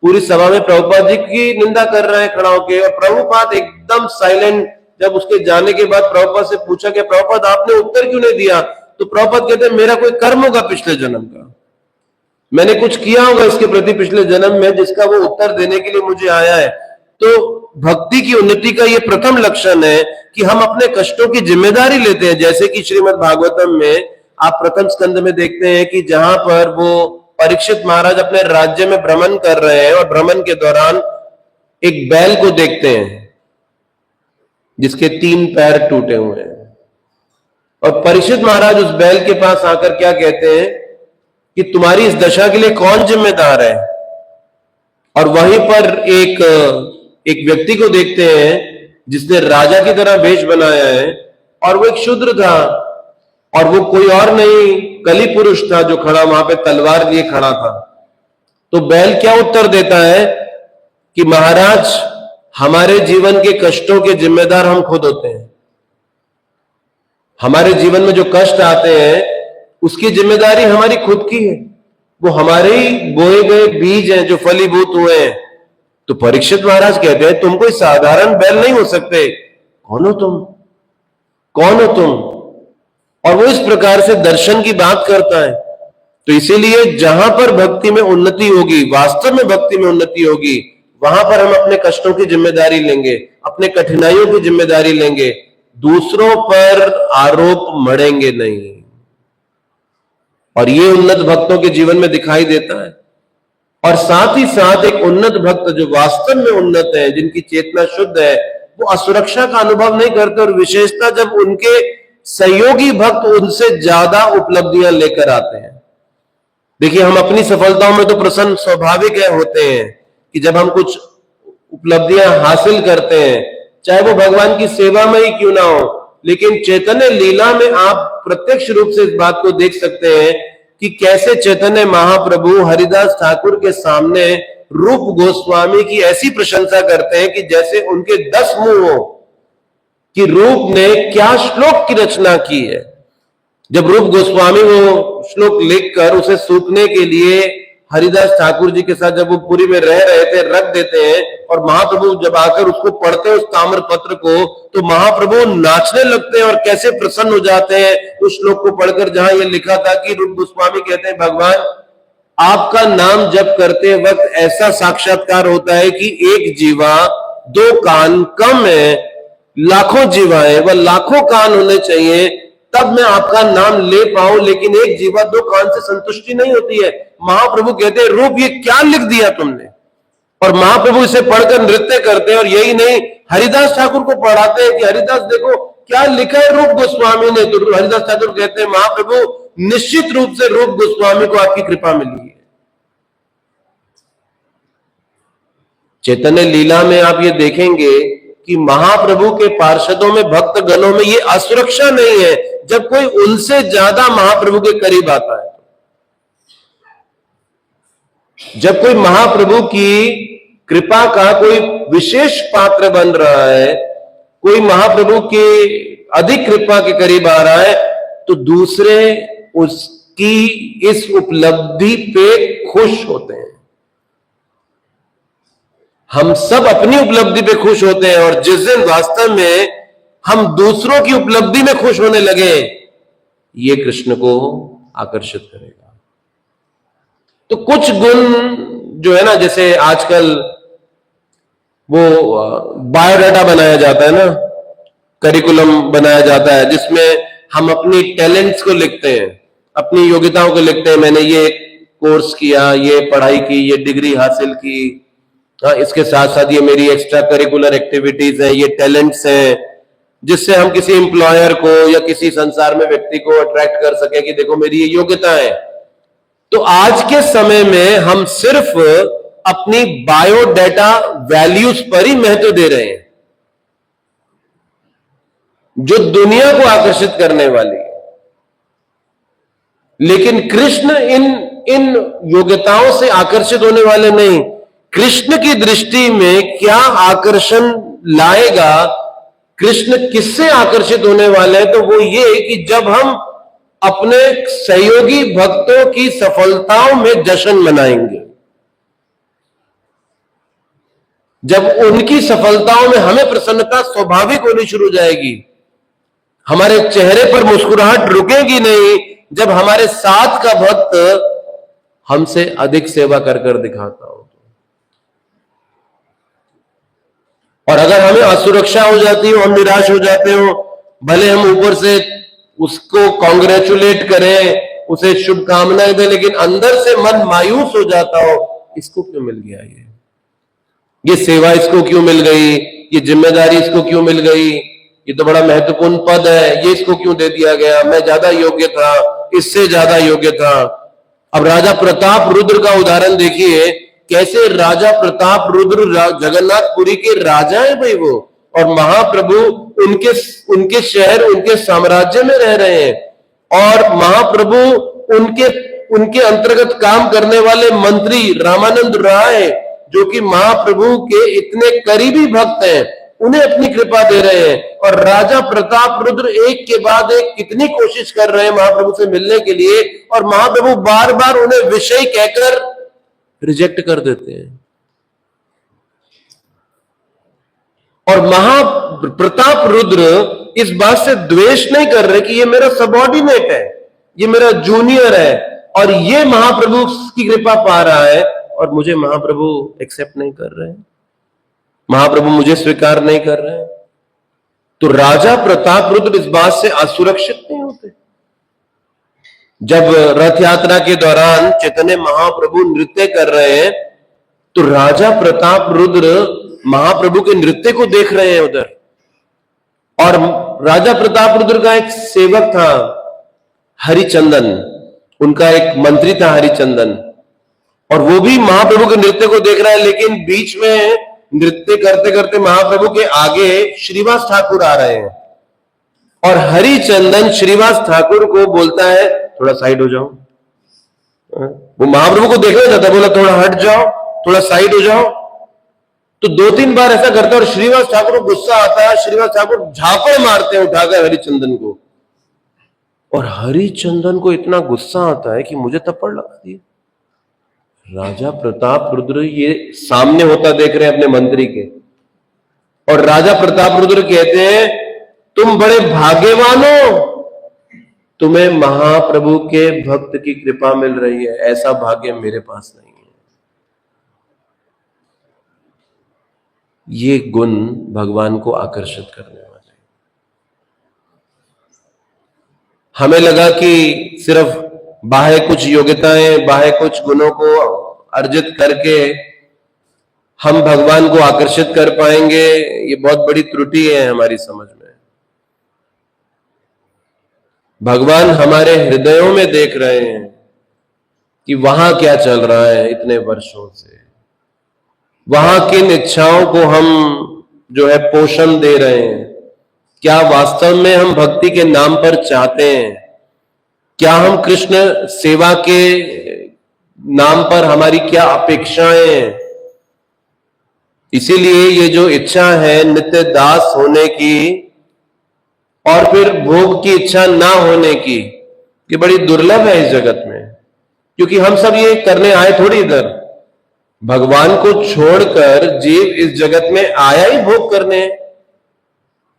पूरी सभा में प्रभुपाद जी की निंदा कर रहे हैं खड़ा होकर, और प्रभुपाद एकदम साइलेंट। जब उसके जाने के बाद प्रभुपाद से पूछा कि प्रभुपाद आपने उत्तर क्यों नहीं दिया, तो प्रभुपाद कहते हैं मेरा कोई कर्म होगा पिछले जन्म का, मैंने कुछ किया होगा इसके प्रति पिछले जन्म में, जिसका वो उत्तर देने के लिए मुझे आया है। तो भक्ति की उन्नति का ये प्रथम लक्षण है कि हम अपने कष्टों की जिम्मेदारी लेते हैं। जैसे कि श्रीमद् भागवतम में आप प्रथम स्कंद में देखते हैं कि जहां पर वो परीक्षित महाराज अपने राज्य में भ्रमण कर रहे हैं और भ्रमण के दौरान एक बैल को देखते हैं जिसके 3 पैर टूटे हुए हैं, और परीक्षित महाराज उस बैल के पास आकर क्या कहते हैं कि तुम्हारी इस दशा के लिए कौन जिम्मेदार है। और वहीं पर एक व्यक्ति को देखते हैं जिसने राजा की तरह वेश बनाया है, और वो एक शूद्र था, और वो कोई और नहीं कली पुरुष था जो खड़ा वहां पे तलवार लिए खड़ा था। तो बैल क्या उत्तर देता है कि महाराज हमारे जीवन के कष्टों के जिम्मेदार हम खुद होते हैं, हमारे जीवन में जो कष्ट आते हैं उसकी जिम्मेदारी हमारी खुद की है, वो हमारे ही बोए गए बीज हैं जो फलीभूत हुए हैं। तो परीक्षित महाराज कहते हैं तुम कोई साधारण बैल नहीं हो सकते, कौन हो तुम, कौन हो तुम। और वो इस प्रकार से दर्शन की बात करता है। तो इसीलिए जहां पर भक्ति में उन्नति होगी, वास्तव में भक्ति में उन्नति होगी, वहां पर हम अपने कष्टों की जिम्मेदारी लेंगे, अपने कठिनाइयों की जिम्मेदारी लेंगे, दूसरों पर आरोप मढ़ेंगे नहीं। और ये उन्नत भक्तों के जीवन में दिखाई देता है। और साथ ही साथ एक उन्नत भक्त जो वास्तव में उन्नत है, जिनकी चेतना शुद्ध है, वो असुरक्षा का अनुभव नहीं करते, और विशेषता जब उनके सहयोगी भक्त उनसे ज्यादा उपलब्धियां लेकर आते हैं। देखिए हम अपनी सफलताओं में तो प्रसन्न स्वाभाविक है होते हैं कि जब हम कुछ उपलब्धियां हासिल करते हैं, चाहे वो भगवान की सेवा में ही क्यों ना हो, लेकिन चैतन्य लीला में आप प्रत्यक्ष रूप से इस बात को देख सकते हैं कि कैसे चैतन्य महाप्रभु हरिदास ठाकुर के सामने रूप गोस्वामी की ऐसी प्रशंसा करते हैं कि जैसे उनके 10 मुंह हो कि रूप ने क्या श्लोक की रचना की है। जब रूप गोस्वामी वो श्लोक लिखकर उसे सूखने के लिए हरिदास ठाकुर जी के साथ जब वो पुरी में रह रहे थे रख देते हैं, और महाप्रभु जब आकर उसको पढ़ते हैं उस ताम्र पत्र को, तो महाप्रभु नाचने लगते हैं और कैसे प्रसन्न हो जाते हैं उस श्लोक को पढ़कर, जहां ये लिखा था कि रूप गोस्वामी कहते हैं, भगवान आपका नाम जप करते वक्त ऐसा साक्षात्कार होता है कि एक जीवा 2 कान कम है, लाखों जीवाएं व लाखों कान होने चाहिए तब मैं आपका नाम ले पाऊं, लेकिन एक जीवा 2 कान से संतुष्टि नहीं होती है। महाप्रभु कहते हैं रूप ये क्या लिख दिया तुमने, और महाप्रभु इसे पढ़कर नृत्य करते हैं। और यही नहीं, हरिदास ठाकुर को पढ़ाते हैं कि हरिदास देखो क्या लिखा है रूप गोस्वामी ने। तो हरिदास ठाकुर कहते हैं महाप्रभु निश्चित रूप से रूप गोस्वामी को आपकी कृपा मिली है। चैतन्य लीला में आप ये देखेंगे कि महाप्रभु के पार्षदों में, भक्त गणों में ये असुरक्षा नहीं है जब कोई उनसे ज्यादा महाप्रभु के करीब आता है। जब कोई महाप्रभु की कृपा का कोई विशेष पात्र बन रहा है, कोई महाप्रभु के अधिक कृपा के करीब आ रहा है, तो दूसरे उसकी इस उपलब्धि पे खुश होते हैं। हम सब अपनी उपलब्धि पे खुश होते हैं, और जिस दिन वास्तव में हम दूसरों की उपलब्धि में खुश होने लगे, ये कृष्ण को आकर्षित करेगा। तो कुछ गुण जो है ना, जैसे आजकल वो बायोडाटा बनाया जाता है ना, करिकुलम बनाया जाता है, जिसमें हम अपनी टैलेंट्स को लिखते हैं, अपनी योग्यताओं को लिखते हैं। मैंने ये कोर्स किया, ये पढ़ाई की, ये डिग्री हासिल की, इसके साथ साथ ये मेरी एक्स्ट्रा करिकुलर एक्टिविटीज है, ये टैलेंट्स हैं, जिससे हम किसी एम्प्लॉयर को या किसी संसार में व्यक्ति को अट्रैक्ट कर सके कि देखो मेरी ये योग्यता है। तो आज के समय में हम सिर्फ अपनी बायोडाटा वैल्यूज पर ही महत्व दे रहे हैं, जो दुनिया को आकर्षित करने वाली है। लेकिन कृष्ण इन योग्यताओं से आकर्षित होने वाले नहीं। कृष्ण की दृष्टि में क्या आकर्षण लाएगा, कृष्ण किससे आकर्षित होने वाले हैं, तो वो ये कि जब हम अपने सहयोगी भक्तों की सफलताओं में जश्न मनाएंगे, जब उनकी सफलताओं में हमें प्रसन्नता स्वाभाविक होनी शुरू हो जाएगी, हमारे चेहरे पर मुस्कुराहट रुकेगी नहीं जब हमारे साथ का भक्त हमसे अधिक सेवा कर दिखाता हो। और अगर हमें असुरक्षा हो जाती हो, हम निराश हो जाते हो, भले हम ऊपर से उसको कॉन्ग्रेचुलेट करें, उसे शुभकामनाएं दें, लेकिन अंदर से मन मायूस हो जाता हो, इसको क्यों मिल गया, ये सेवा इसको क्यों मिल गई, ये जिम्मेदारी इसको क्यों मिल गई, ये तो बड़ा महत्वपूर्ण पद है, ये इसको क्यों दे दिया गया, मैं ज्यादा योग्य था, इससे ज्यादा योग्य था। अब राजा प्रताप रुद्र का उदाहरण देखिए, कैसे राजा प्रताप रुद्र जगन्नाथपुरी के राजा है भाई वो, और महाप्रभु उनके शहर, उनके साम्राज्य में रह रहे हैं, और महाप्रभु उनके अंतर्गत काम करने वाले मंत्री रामानंद राय, जो कि महाप्रभु के इतने करीबी भक्त हैं, उन्हें अपनी कृपा दे रहे हैं। और राजा प्रताप रुद्र एक के बाद एक कितनी कोशिश कर रहे हैं महाप्रभु से मिलने के लिए, और महाप्रभु बार बार उन्हें विषय कहकर रिजेक्ट कर देते हैं। और प्रताप रुद्र इस बात से द्वेष नहीं कर रहे कि ये मेरा सबऑर्डिनेट है, ये मेरा जूनियर है, और ये महाप्रभु की कृपा पा रहा है, और मुझे महाप्रभु एक्सेप्ट नहीं कर रहे हैं, महाप्रभु मुझे स्वीकार नहीं कर रहे हैं। तो राजा प्रताप रुद्र इस बात से असुरक्षित नहीं होते। जब रथ यात्रा के दौरान चैतन्य महाप्रभु नृत्य कर रहे हैं, तो राजा प्रताप रुद्र महाप्रभु के नृत्य को देख रहे हैं उधर, और राजा प्रताप रुद्र का एक सेवक था हरिचंदन, उनका एक मंत्री था हरिचंदन, और वो भी महाप्रभु के नृत्य को देख रहा है। लेकिन बीच में नृत्य करते करते महाप्रभु के आगे श्रीवास ठाकुर आ रहे हैं, और हरिचंदन श्रीवास ठाकुर को बोलता है थोड़ा साइड हो जाओ। वो महाप्रभु को देखना चाहता, बोला थोड़ा हट जाओ, थोड़ा साइड हो जाओ। तो 2-3 बार ऐसा करता है और श्रीवास ठाकुर को गुस्सा आता है। श्रीवास ठाकुर झापड़ मारते हैं उठाकर हरिचंदन को, और हरिचंदन को इतना गुस्सा आता है कि मुझे थप्पड़ लगा दिए। राजा प्रताप रुद्र ये सामने होता देख रहे हैं अपने मंत्री के, और राजा प्रताप रुद्र कहते हैं तुम बड़े भाग्यवान हो, तुम्हें महाप्रभु के भक्त की कृपा मिल रही है, ऐसा भाग्य मेरे पास नहीं है। ये गुण भगवान को आकर्षित करने वाले। हमें लगा कि सिर्फ बाह्य कुछ योग्यताएं, बाह्य कुछ गुणों को अर्जित करके हम भगवान को आकर्षित कर पाएंगे। ये बहुत बड़ी त्रुटि है हमारी समझ में। भगवान हमारे हृदयों में देख रहे हैं कि वहां क्या चल रहा है इतने वर्षों से, वहां किन इच्छाओं को हम जो है पोषण दे रहे हैं, क्या वास्तव में हम भक्ति के नाम पर चाहते हैं, क्या हम कृष्ण सेवा के नाम पर हमारी क्या अपेक्षाएं हैं। इसीलिए ये जो इच्छा है नित्य दास होने की और फिर भोग की इच्छा ना होने की, ये बड़ी दुर्लभ है इस जगत में। क्योंकि हम सब ये करने आए थोड़ी इधर, भगवान को छोड़कर जीव इस जगत में आया ही भोग करने।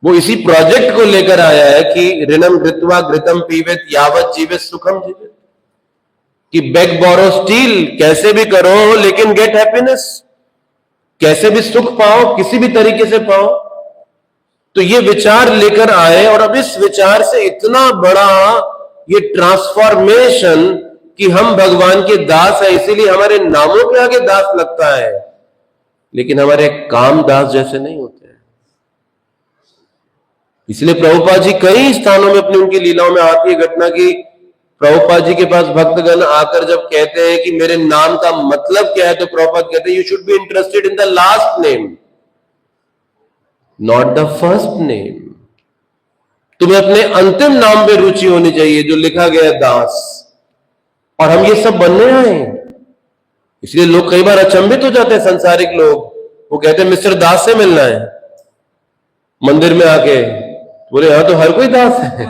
वो इसी प्रोजेक्ट को लेकर आया है कि ऋणम घृत्वा घृतम पीवेत यावत जीवित सुखम जीवित, कि बेग बोरो स्टील, कैसे भी करो लेकिन गेट हैप्पीनेस, कैसे भी सुख पाओ, किसी भी तरीके से पाओ। तो ये विचार लेकर आए, और अब इस विचार से इतना बड़ा ये ट्रांसफॉर्मेशन कि हम भगवान के दास हैं, इसीलिए हमारे नामों के आगे दास लगता है, लेकिन हमारे काम दास जैसे नहीं होते हैं। इसलिए प्रभुपाद जी कई स्थानों में अपनी उनकी लीलाओं में आती है घटना की, प्रभुपाद जी के पास भक्तगण आकर जब कहते हैं कि मेरे नाम का मतलब क्या है, तो प्रभुपाद कहते हैं you should be interested in the last name, not the first name. तुम्हें अपने अंतिम नाम पे रुचि होनी चाहिए जो लिखा गया है दास। और हम ये सब बनने आए हैं। इसलिए लोग कई बार अचंभित हो जाते हैं, संसारिक लोग, वो कहते हैं मिस्टर दास से मिलना है मंदिर में आके, बोले यहां तो हर कोई दास है,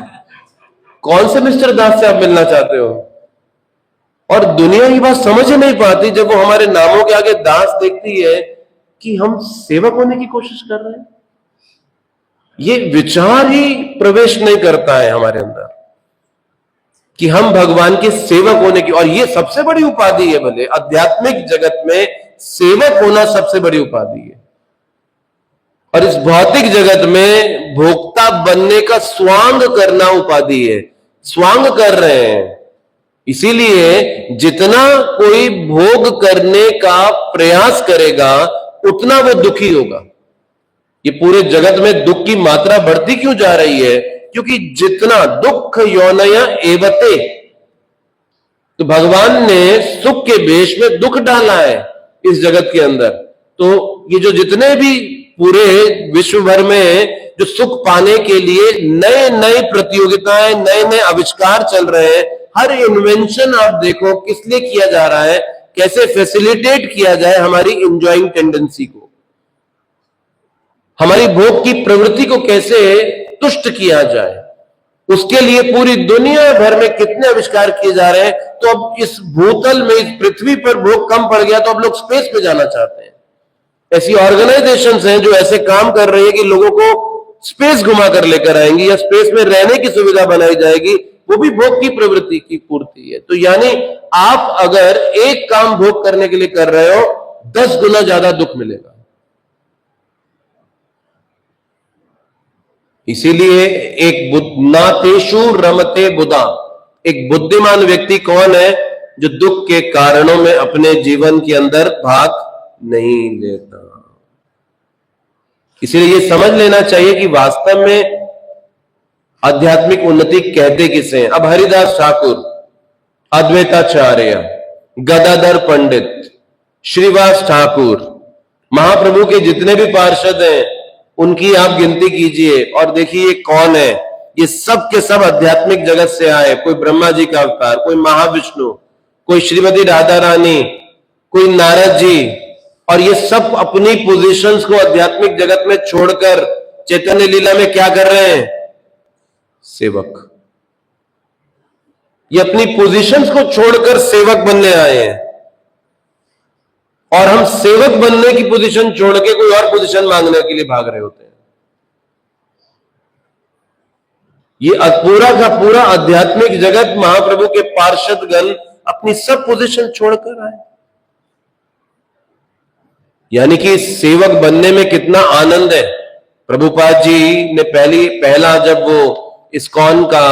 कौन से मिस्टर दास से आप मिलना चाहते हो। और दुनिया ये बात समझ ही नहीं पाती जब वो हमारे नामों के आगे दास देखती है कि हम सेवक होने की कोशिश कर रहे हैं। ये विचार ही प्रवेश नहीं करता है हमारे अंदर कि हम भगवान के सेवक होने की, और ये सबसे बड़ी उपाधि है। भले आध्यात्मिक जगत में सेवक होना सबसे बड़ी उपाधि है, और इस भौतिक जगत में भोक्ता बनने का स्वांग करना उपाधि है। स्वांग कर रहे हैं, इसीलिए जितना कोई भोग करने का प्रयास करेगा उतना वो दुखी होगा। ये पूरे जगत में दुख की मात्रा बढ़ती क्यों जा रही है? क्योंकि जितना दुख योनया एवते, तो भगवान ने सुख के भेष में दुख डाला है इस जगत के अंदर। तो ये जो जितने भी पूरे विश्व भर में जो सुख पाने के लिए नए नए प्रतियोगिताएं, नए नए आविष्कार चल रहे हैं, हर इन्वेंशन आप देखो किस लिए किया जा रहा है, कैसे फैसिलिटेट किया जाए हमारी इंजॉइंग टेंडेंसी को, हमारी भोग की प्रवृत्ति को कैसे तुष्ट किया जाए, उसके लिए पूरी दुनिया भर में कितने आविष्कार किए जा रहे हैं। तो अब इस भूतल में, इस पृथ्वी पर भोग कम पड़ गया तो अब लोग स्पेस पे जाना चाहते हैं। ऐसी ऑर्गेनाइजेशंस हैं जो ऐसे काम कर रही है कि लोगों को स्पेस घुमा कर लेकर आएंगी, या स्पेस में रहने की सुविधा बनाई जाएगी, वो भी भोग की प्रवृत्ति की पूर्ति है। तो यानी आप अगर एक काम भोग करने के लिए कर रहे हो, 10 गुना ज्यादा दुख मिलेगा। इसीलिए एक नातेषु रमते बुधा, एक बुद्धिमान व्यक्ति कौन है? जो दुख के कारणों में अपने जीवन के अंदर भाग नहीं लेता। इसीलिए ये समझ लेना चाहिए कि वास्तव में आध्यात्मिक उन्नति कहते किसे हैं। अब हरिदास ठाकुर, अद्वैताचार्य, गदाधर पंडित, श्रीवास ठाकुर, महाप्रभु के जितने भी पार्षद हैं उनकी आप गिनती कीजिए और देखिए कौन है। ये सब के सब आध्यात्मिक जगत से आए। कोई ब्रह्मा जी का अवतार, कोई महाविष्णु, कोई श्रीमती राधा रानी, कोई नारद जी, और ये सब अपनी पोजीशंस को आध्यात्मिक जगत में छोड़कर चैतन्य लीला में क्या कर रहे हैं? सेवक। ये अपनी पोजीशंस को छोड़कर सेवक बनने आए हैं, और हम सेवक बनने की पोजीशन छोड़ के कोई और पोजीशन मांगने के लिए भाग रहे होते हैं। ये पूरा का पूरा आध्यात्मिक जगत महाप्रभु के पार्षद गण अपनी सब पोजीशन छोड़कर आए। यानी कि सेवक बनने में कितना आनंद है। प्रभुपाद जी ने पहला जब वो इस्कॉन का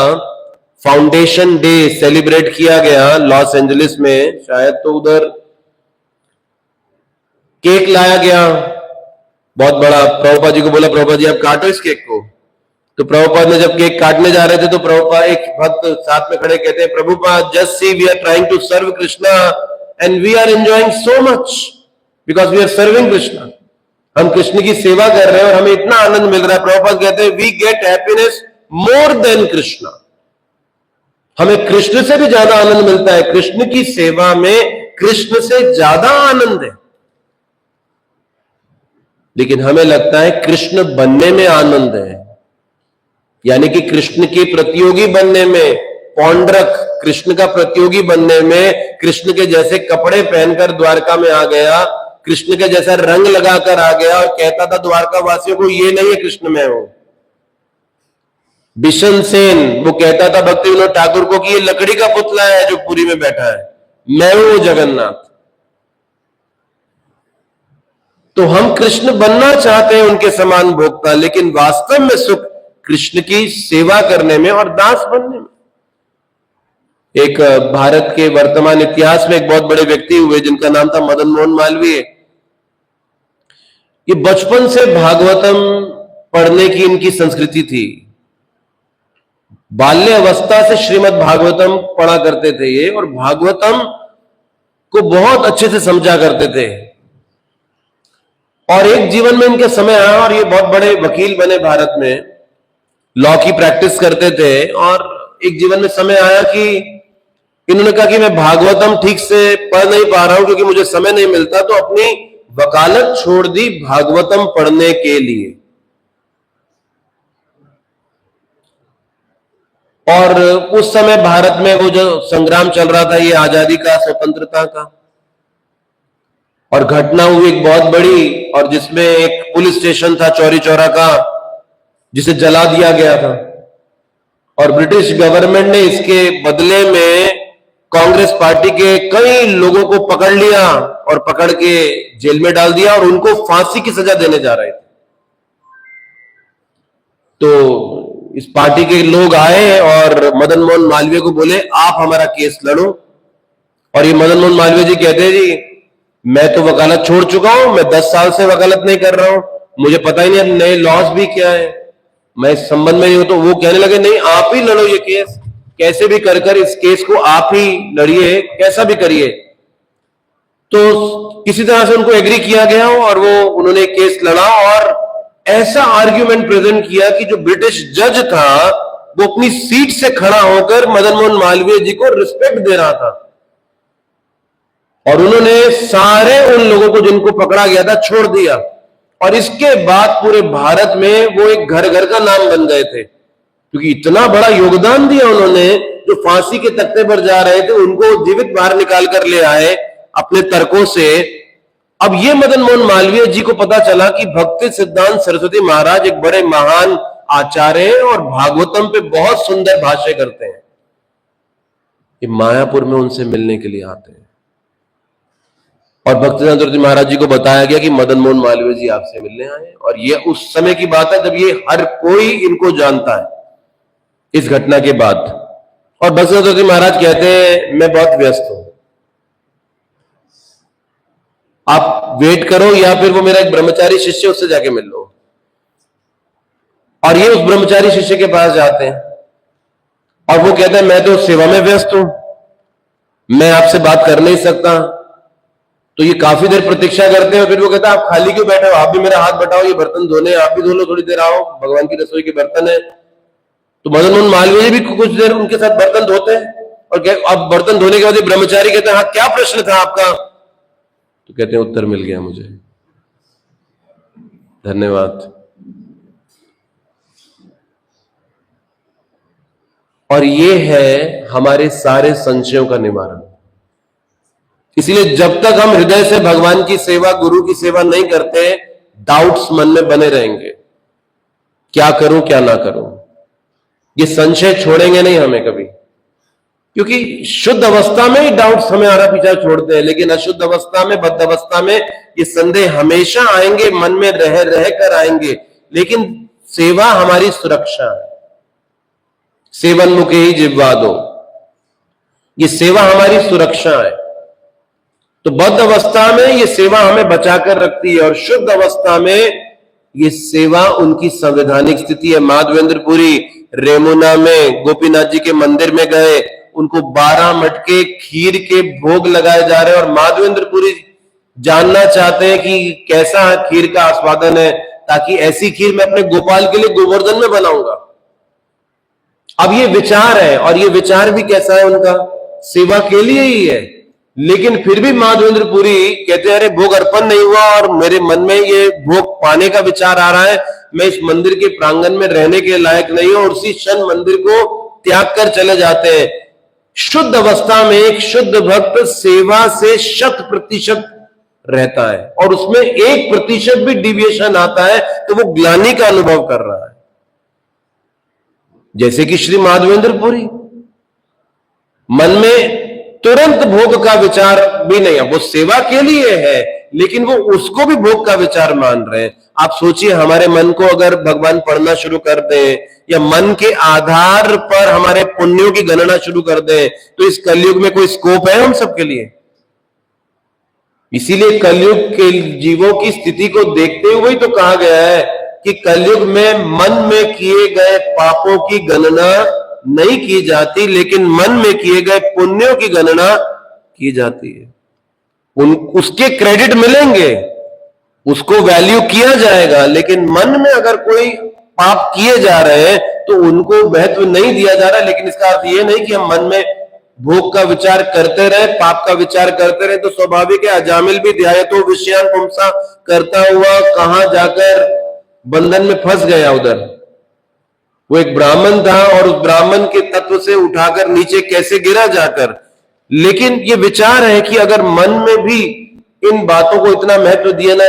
फाउंडेशन डे सेलिब्रेट किया गया लॉस एंजलिस में, शायद, तो उधर केक लाया गया बहुत बड़ा। प्रभुपाद जी को बोला, प्रभुपाद जी आप काटो इस केक को। तो प्रभुपाद ने जब केक काटने जा रहे थे तो प्रभुपाद, एक भक्त साथ में खड़े, कहते हैं, Prabhupada just see we are trying to serve Krishna and we are enjoying so much because we are serving Krishna. हम कृष्ण की सेवा कर रहे हैं और हमें इतना आनंद मिल रहा है। प्रभुपाद कहते हैं, we get happiness more than Krishna. हमें कृष्ण से भी ज्यादा आनंद मिलता है। कृष्ण की सेवा में कृष्ण से ज्यादा आनंद है। लेकिन हमें लगता है कृष्ण बनने में आनंद है, यानी कि कृष्ण के प्रतियोगी बनने में, पौंड्रक कृष्ण का प्रतियोगी बनने में, कृष्ण के जैसे कपड़े पहनकर द्वारका में आ गया, कृष्ण के जैसा रंग लगाकर आ गया और कहता था द्वारका वासियों को, ये नहीं है कृष्ण में हूं। बिशन सेन वो कहता था भक्ति विनोद ठाकुर को कि ये लकड़ी का पुतला है जो पुरी में बैठा है, मैं हूं जगन्नाथ। तो हम कृष्ण बनना चाहते हैं उनके समान भोक्ता, लेकिन वास्तव में सुख कृष्ण की सेवा करने में और दास बनने में। एक भारत के वर्तमान इतिहास में एक बहुत बड़े व्यक्ति हुए जिनका नाम था मदन मोहन मालवीय। ये बचपन से भागवतम पढ़ने की इनकी संस्कृति थी। बाल्य अवस्था से श्रीमद् भागवतम पढ़ा करते थे ये, और भागवतम को बहुत अच्छे से समझा करते थे। और एक जीवन में इनके समय आया और ये बहुत बड़े वकील बने, भारत में लॉ की प्रैक्टिस करते थे। और एक जीवन में समय आया कि इन्होंने कहा कि मैं भागवतम ठीक से पढ़ नहीं पा रहा हूं क्योंकि मुझे समय नहीं मिलता, तो अपनी वकालत छोड़ दी भागवतम पढ़ने के लिए। और उस समय भारत में वो जो संग्राम चल रहा था, ये आजादी का, स्वतंत्रता का, और घटना हुई एक बहुत बड़ी, और जिसमें एक पुलिस स्टेशन था चौरी चौरा का जिसे जला दिया गया था। और ब्रिटिश गवर्नमेंट ने इसके बदले में कांग्रेस पार्टी के कई लोगों को पकड़ लिया और पकड़ के जेल में डाल दिया और उनको फांसी की सजा देने जा रहे थे। तो इस पार्टी के लोग आए और मदन मोहन मालवीय को बोले, आप हमारा केस लड़ो। और ये मदन मोहन मालवीय जी कहते हैं, जी मैं तो वकालत छोड़ चुका हूं, मैं 10 साल से वकालत नहीं कर रहा हूं, मुझे पता ही नहीं अब नए लॉस भी क्या है, मैं इस संबंध में नहीं हूं। तो वो कहने लगे, नहीं आप ही लड़ो ये केस, कैसे भी कर इस केस को आप ही लड़िए, कैसा भी करिए। तो किसी तरह से उनको एग्री किया गया और वो उन्होंने केस लड़ा और ऐसा आर्ग्यूमेंट प्रेजेंट किया कि जो ब्रिटिश जज था वो अपनी सीट से खड़ा होकर मदन मोहन मालवीय जी को रिस्पेक्ट दे रहा था। और उन्होंने सारे उन लोगों को जिनको पकड़ा गया था छोड़ दिया। और इसके बाद पूरे भारत में वो एक घर घर का नाम बन गए थे, क्योंकि इतना बड़ा योगदान दिया उन्होंने। जो फांसी के तख्ते पर जा रहे थे उनको जीवित बाहर निकाल कर ले आए अपने तर्कों से। अब ये मदन मोहन मालवीय जी को पता चला कि भक्ति सिद्धांत सरस्वती महाराज एक बड़े महान आचार्य हैं और भागवतम पे बहुत सुंदर भाष्य करते हैं। ये मायापुर में उनसे मिलने के लिए आते हैं और भक्ति सिद्धांत सरस्वती महाराज जी को बताया गया कि मदन मोहन मालवीय जी आपसे मिलने आए। और ये उस समय की बात है जब ये हर कोई इनको जानता है इस घटना के बाद। और भक्ति सिद्धांत सरस्वती महाराज कहते हैं, मैं बहुत व्यस्त हूं, आप वेट करो, या फिर वो मेरा एक ब्रह्मचारी शिष्य उससे जाके मिल लो। और ये उस ब्रह्मचारी शिष्य के पास जाते हैं और वो कहते हैं, मैं तो सेवा में व्यस्त हूं, मैं आपसे बात कर नहीं सकता। तो ये काफी देर प्रतीक्षा करते हैं। फिर वो कहता है, आप खाली क्यों बैठे हो, आप भी मेरा हाथ बटाओ, ये बर्तन धोने आप भी धो लो, थोड़ी देर आओ, भगवान की रसोई के बर्तन है। तो मदन मोहन मालवीय भी कुछ देर उनके साथ बर्तन धोते हैं, और अब बर्तन धोने के बाद ब्रह्मचारी कहते हैं, हाँ क्या प्रश्न था आपका? तो कहते हैं उत्तर मिल गया मुझे, धन्यवाद। और ये है हमारे सारे संशयों का निवारण। इसलिए जब तक हम हृदय से भगवान की सेवा, गुरु की सेवा नहीं करते, डाउट्स मन में बने रहेंगे, क्या करूं क्या ना करूं। ये संशय छोड़ेंगे नहीं हमें कभी, क्योंकि शुद्ध अवस्था में ही डाउट्स हमें आरा पीछा छोड़ते हैं, लेकिन अशुद्ध अवस्था में, बद्ध अवस्था में ये संदेह हमेशा आएंगे, मन में रह कर आएंगे। लेकिन सेवा हमारी सुरक्षा है। सेवन मुखे ही जिह्वा दो, ये सेवा हमारी सुरक्षा है। तो बद्ध अवस्था में ये सेवा हमें बचाकर रखती है, और शुद्ध अवस्था में ये सेवा उनकी संवैधानिक स्थिति है। माधवेंद्रपुरी रेमुना में गोपीनाथ जी के मंदिर में गए, उनको 12 मटके खीर के भोग लगाए जा रहे हैं, और माधवेंद्रपुरी जानना चाहते हैं कि कैसा खीर का आस्वादन है, ताकि ऐसी खीर मैं अपने गोपाल के लिए गोवर्धन में बनाऊंगा। अब ये विचार है, और ये विचार भी कैसा है उनका? सेवा के लिए ही है। लेकिन फिर भी माधवेंद्रपुरी कहते हैं, अरे भोग अर्पण नहीं हुआ और मेरे मन में ये भोग पाने का विचार आ रहा है, मैं इस मंदिर के प्रांगण में रहने के लायक नहीं हूं, और उसी क्षण मंदिर को त्याग कर चले जाते हैं। शुद्ध अवस्था में एक शुद्ध भक्त सेवा से 100% रहता है, और उसमें 1% भी डिविएशन आता है तो वो ग्लानि का अनुभव कर रहा है। जैसे कि श्री माधवेंद्रपुरी, मन में तुरंत भोग का विचार भी नहीं है, वो सेवा के लिए है, लेकिन वो उसको भी भोग का विचार मान रहे हैं। आप सोचिए, हमारे मन को अगर भगवान पढ़ना शुरू कर दें, या मन के आधार पर हमारे पुण्यों की गणना शुरू कर दें, तो इस कलयुग में कोई स्कोप है हम सबके लिए? इसीलिए कलयुग के जीवों की स्थिति को देखते हुए तो कहा गया है कि कलयुग में मन में किए गए पापों की गणना नहीं की जाती, लेकिन मन में किए गए पुण्यों की गणना की जाती है। उसके क्रेडिट मिलेंगे, उसको वैल्यू किया जाएगा, लेकिन मन में अगर कोई पाप किए जा रहे हैं तो उनको महत्व नहीं दिया जा रहा। लेकिन इसका अर्थ यह नहीं कि हम मन में भोग का विचार करते रहे, पाप का विचार करते रहे। तो स्वाभाविक है, अजामिल भी ध्यायतो विषयान पुंसा करता हुआ कहां जाकर बंधन में फंस गया। उधर वो एक ब्राह्मण था, और उस ब्राह्मण के तत्व से उठाकर नीचे कैसे गिरा जाकर। लेकिन ये विचार है कि अगर मन में भी इन बातों को इतना महत्व दिया ना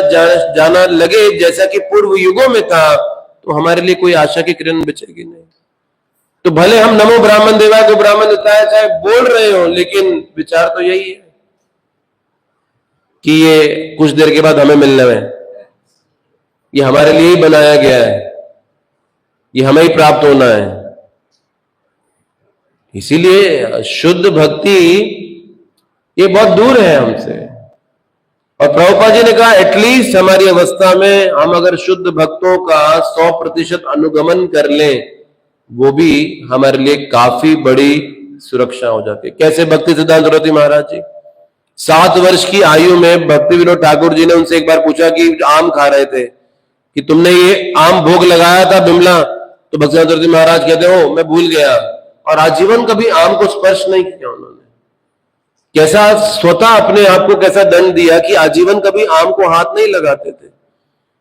जाना लगे जैसा कि पूर्व युगों में था, तो हमारे लिए कोई आशा की किरण बचेगी नहीं। तो भले हम नमो ब्राह्मण देवाय को ब्राह्मण बताया चाहे बोल रहे हो, लेकिन विचार तो यही है कि ये कुछ देर के बाद हमें मिलने में, ये हमारे लिए ही बनाया गया है, ये हमें ही प्राप्त होना है। इसीलिए शुद्ध भक्ति ये बहुत दूर है हमसे। और प्रभुपाद जी ने कहा, एटलीस्ट हमारी अवस्था में हम अगर शुद्ध भक्तों का 100% अनुगमन कर लें, वो भी हमारे लिए काफी बड़ी सुरक्षा हो जाती है। कैसे? भक्ति सिद्धांत सरस्वती महाराज जी 7 वर्ष की आयु में भक्ति विनोद ठाकुर जी ने उनसे एक बार पूछा कि आम खा रहे थे, कि तुमने ये आम भोग लगाया था बिमला? तो भक्ति सिद्धांत सरस्वती महाराज कहते हो मैं भूल गया, और आजीवन कभी आम को स्पर्श नहीं किया उन्होंने। कैसा स्वतः अपने आप को कैसा दंड दिया कि आजीवन कभी आम को हाथ नहीं लगाते थे।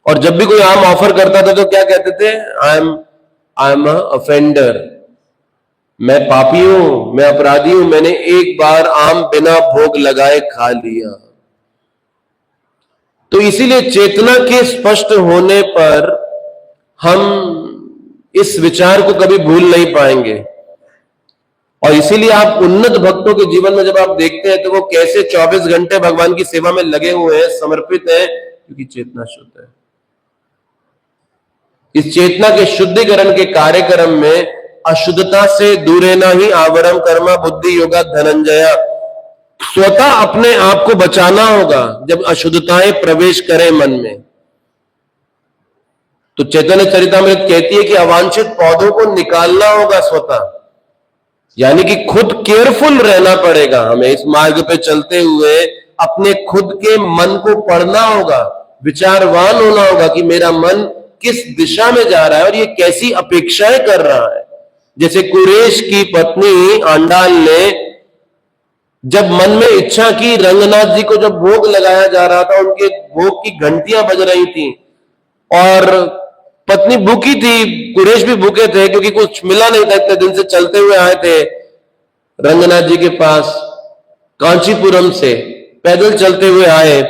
और जब भी कोई आम ऑफर करता था तो क्या कहते थे? आई एम ऑफेंडर, मैं पापी हूं, मैं अपराधी हूं, मैंने एक बार आम बिना भोग लगाए खा लिया। तो इसीलिए चेतना के स्पष्ट होने पर हम इस विचार को कभी भूल नहीं पाएंगे। और इसीलिए आप उन्नत भक्तों के जीवन में जब आप देखते हैं तो वो कैसे 24 घंटे भगवान की सेवा में लगे हुए हैं, समर्पित हैं, क्योंकि चेतना शुद्ध है। इस चेतना के शुद्धिकरण के कार्यक्रम में अशुद्धता से दूरे ना ही आवरम कर्मा बुद्धि योगा धनंजया, स्वतः अपने आप को बचाना होगा जब अशुद्धताएं प्रवेश करें मन में। तो चैतन्य चरितामृत कहती है कि अवांछित पौधों को निकालना होगा स्वतः, यानी कि खुद केयरफुल रहना पड़ेगा हमें। इस मार्ग पे चलते हुए अपने खुद के मन को पढ़ना होगा, विचारवान होना होगा कि मेरा मन किस दिशा में जा रहा है और ये कैसी अपेक्षाएं कर रहा है। जैसे कुरैश की पत्नी आंडाल ने जब मन में इच्छा की, रंगनाथ जी को जब भोग लगाया जा रहा था, उनके भोग की घंटियां बज रही थी और पत्नी भूखी थी, कुरैश भी भूखे थे क्योंकि कुछ मिला नहीं था, इतने दिन से चलते हुए आए थे रंगनाथ जी के पास, कांचीपुरम से पैदल चलते हुए आए,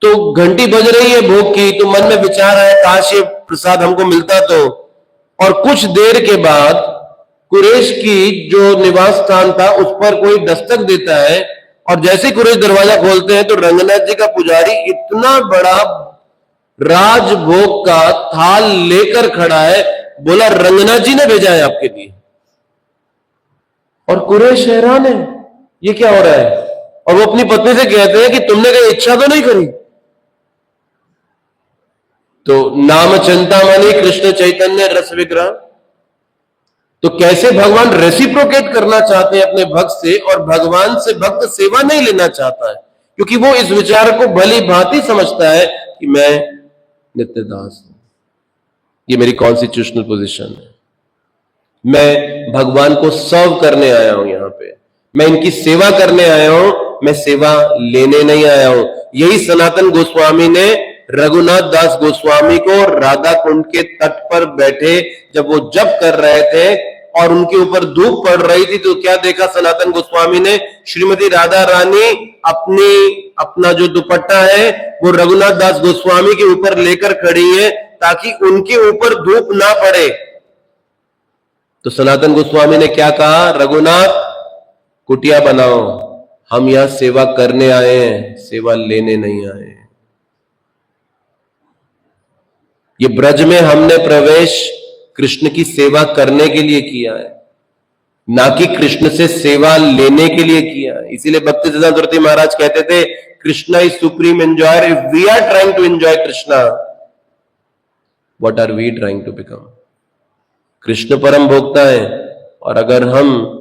तो घंटी बज रही है भोग की, तो मन में विचार आया काश ये प्रसाद हमको मिलता तो। और कुछ देर के बाद कुरैश की जो निवास स्थान था उस पर कोई दस्तक देता है और जैसे कुरैश दरवाजा खोलते हैं तो रंगनाथ जी का पुजारी इतना बड़ा राजभोग का थाल लेकर खड़ा है, बोला रंगनाथ जी ने भेजा है आपके लिए। और कुरैश हैरान है, ये क्या हो रहा है? और वो अपनी पत्नी से कहते हैं कि तुमने कहीं इच्छा तो नहीं करी? तो नाम चिंतामणि कृष्ण चैतन्य रस विग्रह, तो कैसे भगवान रेसिप्रोकेट करना चाहते हैं अपने भक्त से, और भगवान से भक्त सेवा नहीं लेना चाहता है क्योंकि वो इस विचार को भली भांति समझता है कि मैं नित्य दास हूं, ये मेरी कॉन्स्टिट्यूशनल पोजीशन है, मैं भगवान को सर्व करने आया हूं, यहां पे मैं इनकी सेवा करने आया हूं, मैं सेवा लेने नहीं आया हूं। यही सनातन गोस्वामी ने रघुनाथ दास गोस्वामी को राधा कुंड के तट पर बैठे जब वो जप कर रहे थे और उनके ऊपर धूप पड़ रही थी, तो क्या देखा सनातन गोस्वामी ने? श्रीमती राधा रानी अपना जो दुपट्टा है वो रघुनाथ दास गोस्वामी के ऊपर लेकर खड़ी है ताकि उनके ऊपर धूप ना पड़े। तो सनातन गोस्वामी ने क्या कहा? रघुनाथ कुटिया बनाओ, हम यहां सेवा करने आए हैं, सेवा लेने नहीं आए हैं। ये ब्रज में हमने प्रवेश कृष्ण की सेवा करने के लिए किया है, ना कि कृष्ण से सेवा लेने के लिए किया है। इसीलिए भक्ति सिद्धांत सूरती महाराज कहते थे Krishna is supreme enjoyer, if we are trying to enjoy Krishna, what are we trying to become? Krishna परम भोक्ता है और अगर हम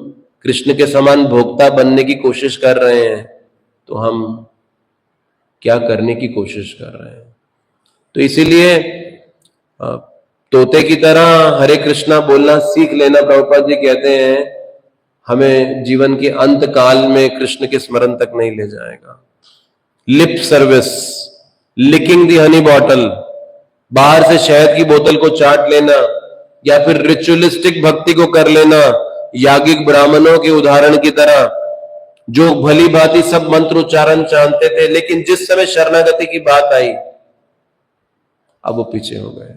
कृष्ण के समान भोक्ता बनने की कोशिश कर रहे हैं तो हम क्या करने की कोशिश कर रहे हैं? तो इसीलिए तोते की तरह हरे कृष्णा बोलना सीख लेना। प्रभुपाद जी कहते हैं हमें जीवन के अंत काल में कृष्ण के स्मरण तक नहीं ले जाएगा। लिप सर्विस, लिकिंग दी हनी बॉटल, बाहर से शहद की बोतल को चाट लेना या फिर रिचुअलिस्टिक भक्ति को कर लेना, याज्ञिक ब्राह्मणों के उदाहरण की तरह जो भली भांति सब मंत्र उच्चारण जानते थे, लेकिन जिस समय शरणागति की बात आई अब वो पीछे हो गए।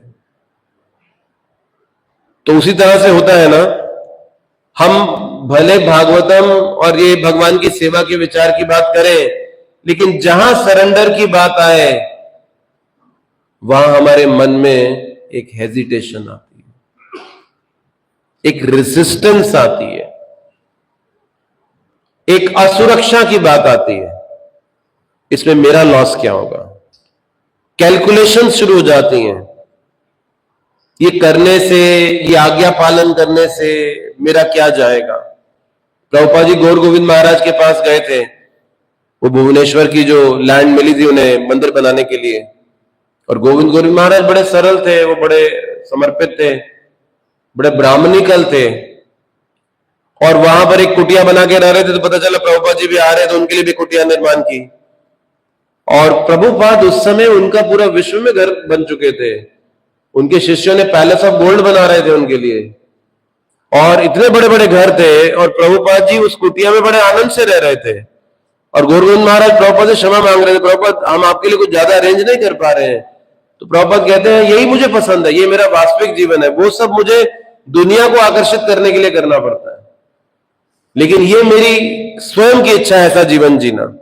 तो उसी तरह से होता है ना, हम भले भागवतम और ये भगवान की सेवा के विचार की बात करें, लेकिन जहां सरेंडर की बात आए वहां हमारे मन में एक हेजिटेशन आती है, एक रेजिस्टेंस आती है, एक असुरक्षा की बात आती है। इसमें मेरा लॉस क्या होगा? कैलकुलेशन शुरू हो जाती हैं। ये करने से, ये आज्ञा पालन करने से मेरा क्या जाएगा? प्रभुपाद जी गौर गोविंद महाराज के पास गए थे, वो भुवनेश्वर की जो लैंड मिली थी उन्हें मंदिर बनाने के लिए, और गोविंद महाराज बड़े सरल थे, वो बड़े समर्पित थे, बड़े ब्राह्मणिकल थे, और वहां पर एक कुटिया बना के रह रहे थे। तो पता चला प्रभुपाद जी भी आ रहे थे, उनके लिए भी कुटिया निर्माण की। और प्रभुपाद उस समय उनका पूरा विश्व में घर बन चुके थे, उनके शिष्यों ने पैलेस ऑफ गोल्ड बना रहे थे उनके लिए, और इतने बड़े बड़े घर थे, और प्रभुपाद जी उस कुटिया में बड़े आनंद से रह रहे थे। और गौर गोविंद महाराज प्रभुपाद से क्षमा मांग रहे थे, प्रभुपाद हम आपके लिए कुछ ज्यादा अरेंज नहीं कर पा रहे हैं। तो प्रभुपाद कहते हैं यही मुझे पसंद है, ये मेरा वास्तविक जीवन है, वो सब मुझे दुनिया को आकर्षित करने के लिए करना पड़ता है, लेकिन ये मेरी स्वयं की इच्छा है ऐसा जीवन जीना।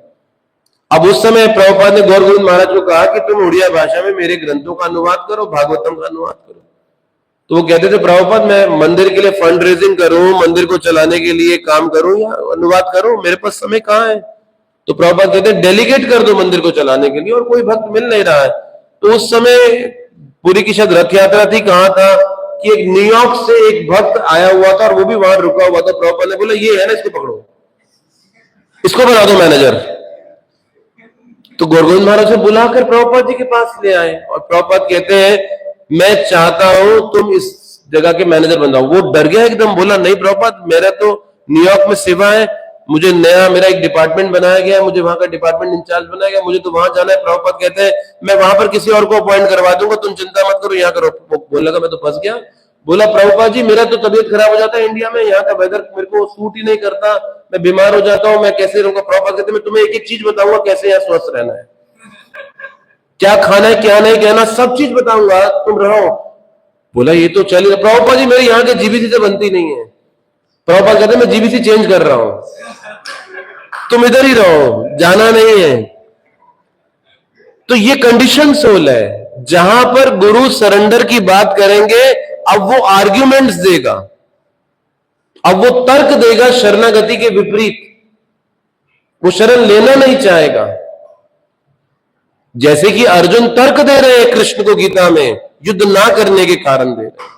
अब उस समय प्रभुपाद ने गौर गोविंद महाराज को कहा कि तुम उड़िया भाषा में मेरे ग्रंथों का अनुवाद करो, भागवतम का अनुवाद करो। तो वो कहते थे प्रभुपाद मैं मंदिर के लिए फंड रेजिंग करूं, मंदिर को चलाने के लिए काम करूं या अनुवाद करूं, मेरे पास समय कहां है? तो प्रभुपाद कहते हैं डेलीगेट कर दो मंदिर को चलाने के लिए, और कोई भक्त मिल नहीं रहा है। तो उस समय पूरी की शायद रथ यात्रा थी, कहां था कि एक न्यूयॉर्क से एक भक्त आया हुआ था और वो भी वहां रुका हुआ था। प्रभुपाद ने बोला ये है ना, इसको पकड़ो, इसको बना दो मैनेजर। तो गौर गोविंद महाराज से बुलाकर प्रभुपाद जी के पास ले आए, और प्रभुपाद कहते हैं मैं चाहता हूं तुम इस जगह के मैनेजर बन जाऊं। वो डर गया एकदम, बोला नहीं प्रभुपाद, मेरा तो न्यूयॉर्क में सेवा है, मुझे नया मेरा एक डिपार्टमेंट बनाया गया, मुझे वहां का डिपार्टमेंट इंचार्ज बनाया गया, मुझे तो वहां जाना है। प्रभुपाद कहते हैं मैं वहां पर किसी और को अपॉइंट करवा दूंगा, तुम चिंता मत करो, यहाँ करो। बोलने लगा मैं तो फंस गया। बोला प्रभुपाद जी मेरा तो तबीयत खराब हो जाता है इंडिया में, यहाँ का वेदर मेरे को सूट ही नहीं करता, मैं बीमार हो जाता हूँ, मैं कैसे रहूंगा। प्रभुपाद कहते मैं तुम्हें एक एक चीज बताऊंगा कैसे यहाँ स्वस्थ रहना है, क्या खाना है क्या नहीं कहना, सब चीज बताऊंगा, तुम रहो। बोला ये तो चल, प्रभुपाद जी मेरे यहाँ के जीबीसी से बनती नहीं है। प्रभुपाद कहते मैं जीबीसी चेंज कर रहा हूं, तुम इधर ही रहो, जाना नहीं है। तो ये कंडीशन सोल है, जहां पर गुरु सरेंडर की बात करेंगे अब वो आर्ग्यूमेंट्स देगा, अब वो तर्क देगा शरणागति के विपरीत, वो शरण लेना नहीं चाहेगा। जैसे कि अर्जुन तर्क दे रहे हैं कृष्ण को गीता में, युद्ध ना करने के कारण दे रहे हैं,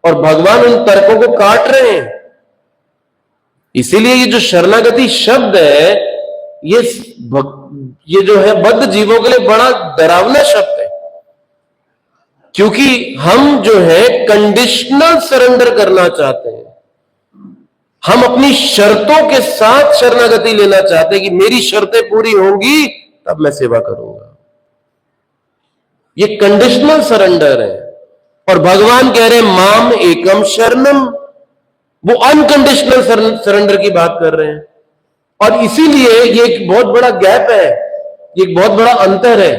और भगवान उन तर्कों को काट रहे हैं। इसीलिए ये जो शरणागति शब्द है, ये जो है बद्ध जीवों के लिए बड़ा डरावना शब्द है, क्योंकि हम जो है कंडीशनल सरेंडर करना चाहते हैं, हम अपनी शर्तों के साथ शरणागति लेना चाहते हैं कि मेरी शर्तें पूरी होंगी तब मैं सेवा करूंगा। ये कंडीशनल सरेंडर है, और भगवान कह रहे हैं माम एकम शरणम, वो अनकंडीशनल सरेंडर की बात कर रहे हैं। और इसीलिए ये एक बहुत बड़ा गैप है, ये एक बहुत बड़ा अंतर है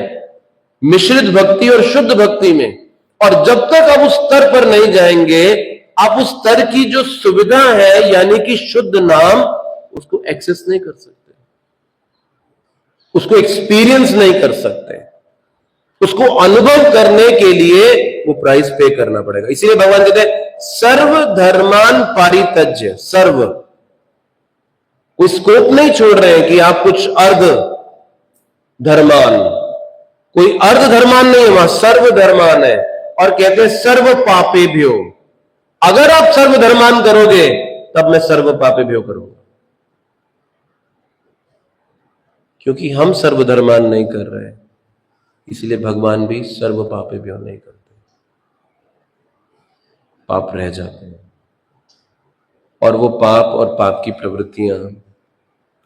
मिश्रित भक्ति और शुद्ध भक्ति में। और जब तक आप उस स्तर पर नहीं जाएंगे, आप उस स्तर की जो सुविधा है यानी कि शुद्ध नाम, उसको एक्सेस नहीं कर सकते, उसको एक्सपीरियंस नहीं कर सकते। उसको अनुभव करने के लिए वो प्राइस पे करना पड़ेगा। इसीलिए भगवान कहते हैं सर्व धर्मान पारित्यज्य, सर्व, कोई स्कोप नहीं छोड़ रहे हैं कि आप कुछ अर्ध धर्मान, कोई अर्ध धर्मान नहीं है वहां, सर्व धर्मान है। और कहते हैं सर्व पापे भ्यो, अगर आप सर्व धर्मान करोगे तब मैं सर्व पापे भ्यो करूंगा, क्योंकि हम सर्व धर्मान नहीं कर रहे, इसलिए भगवान भी सर्व पापे भ्यो नहीं करते, पाप रह जाते हैं। और वो पाप और पाप की प्रवृत्तियां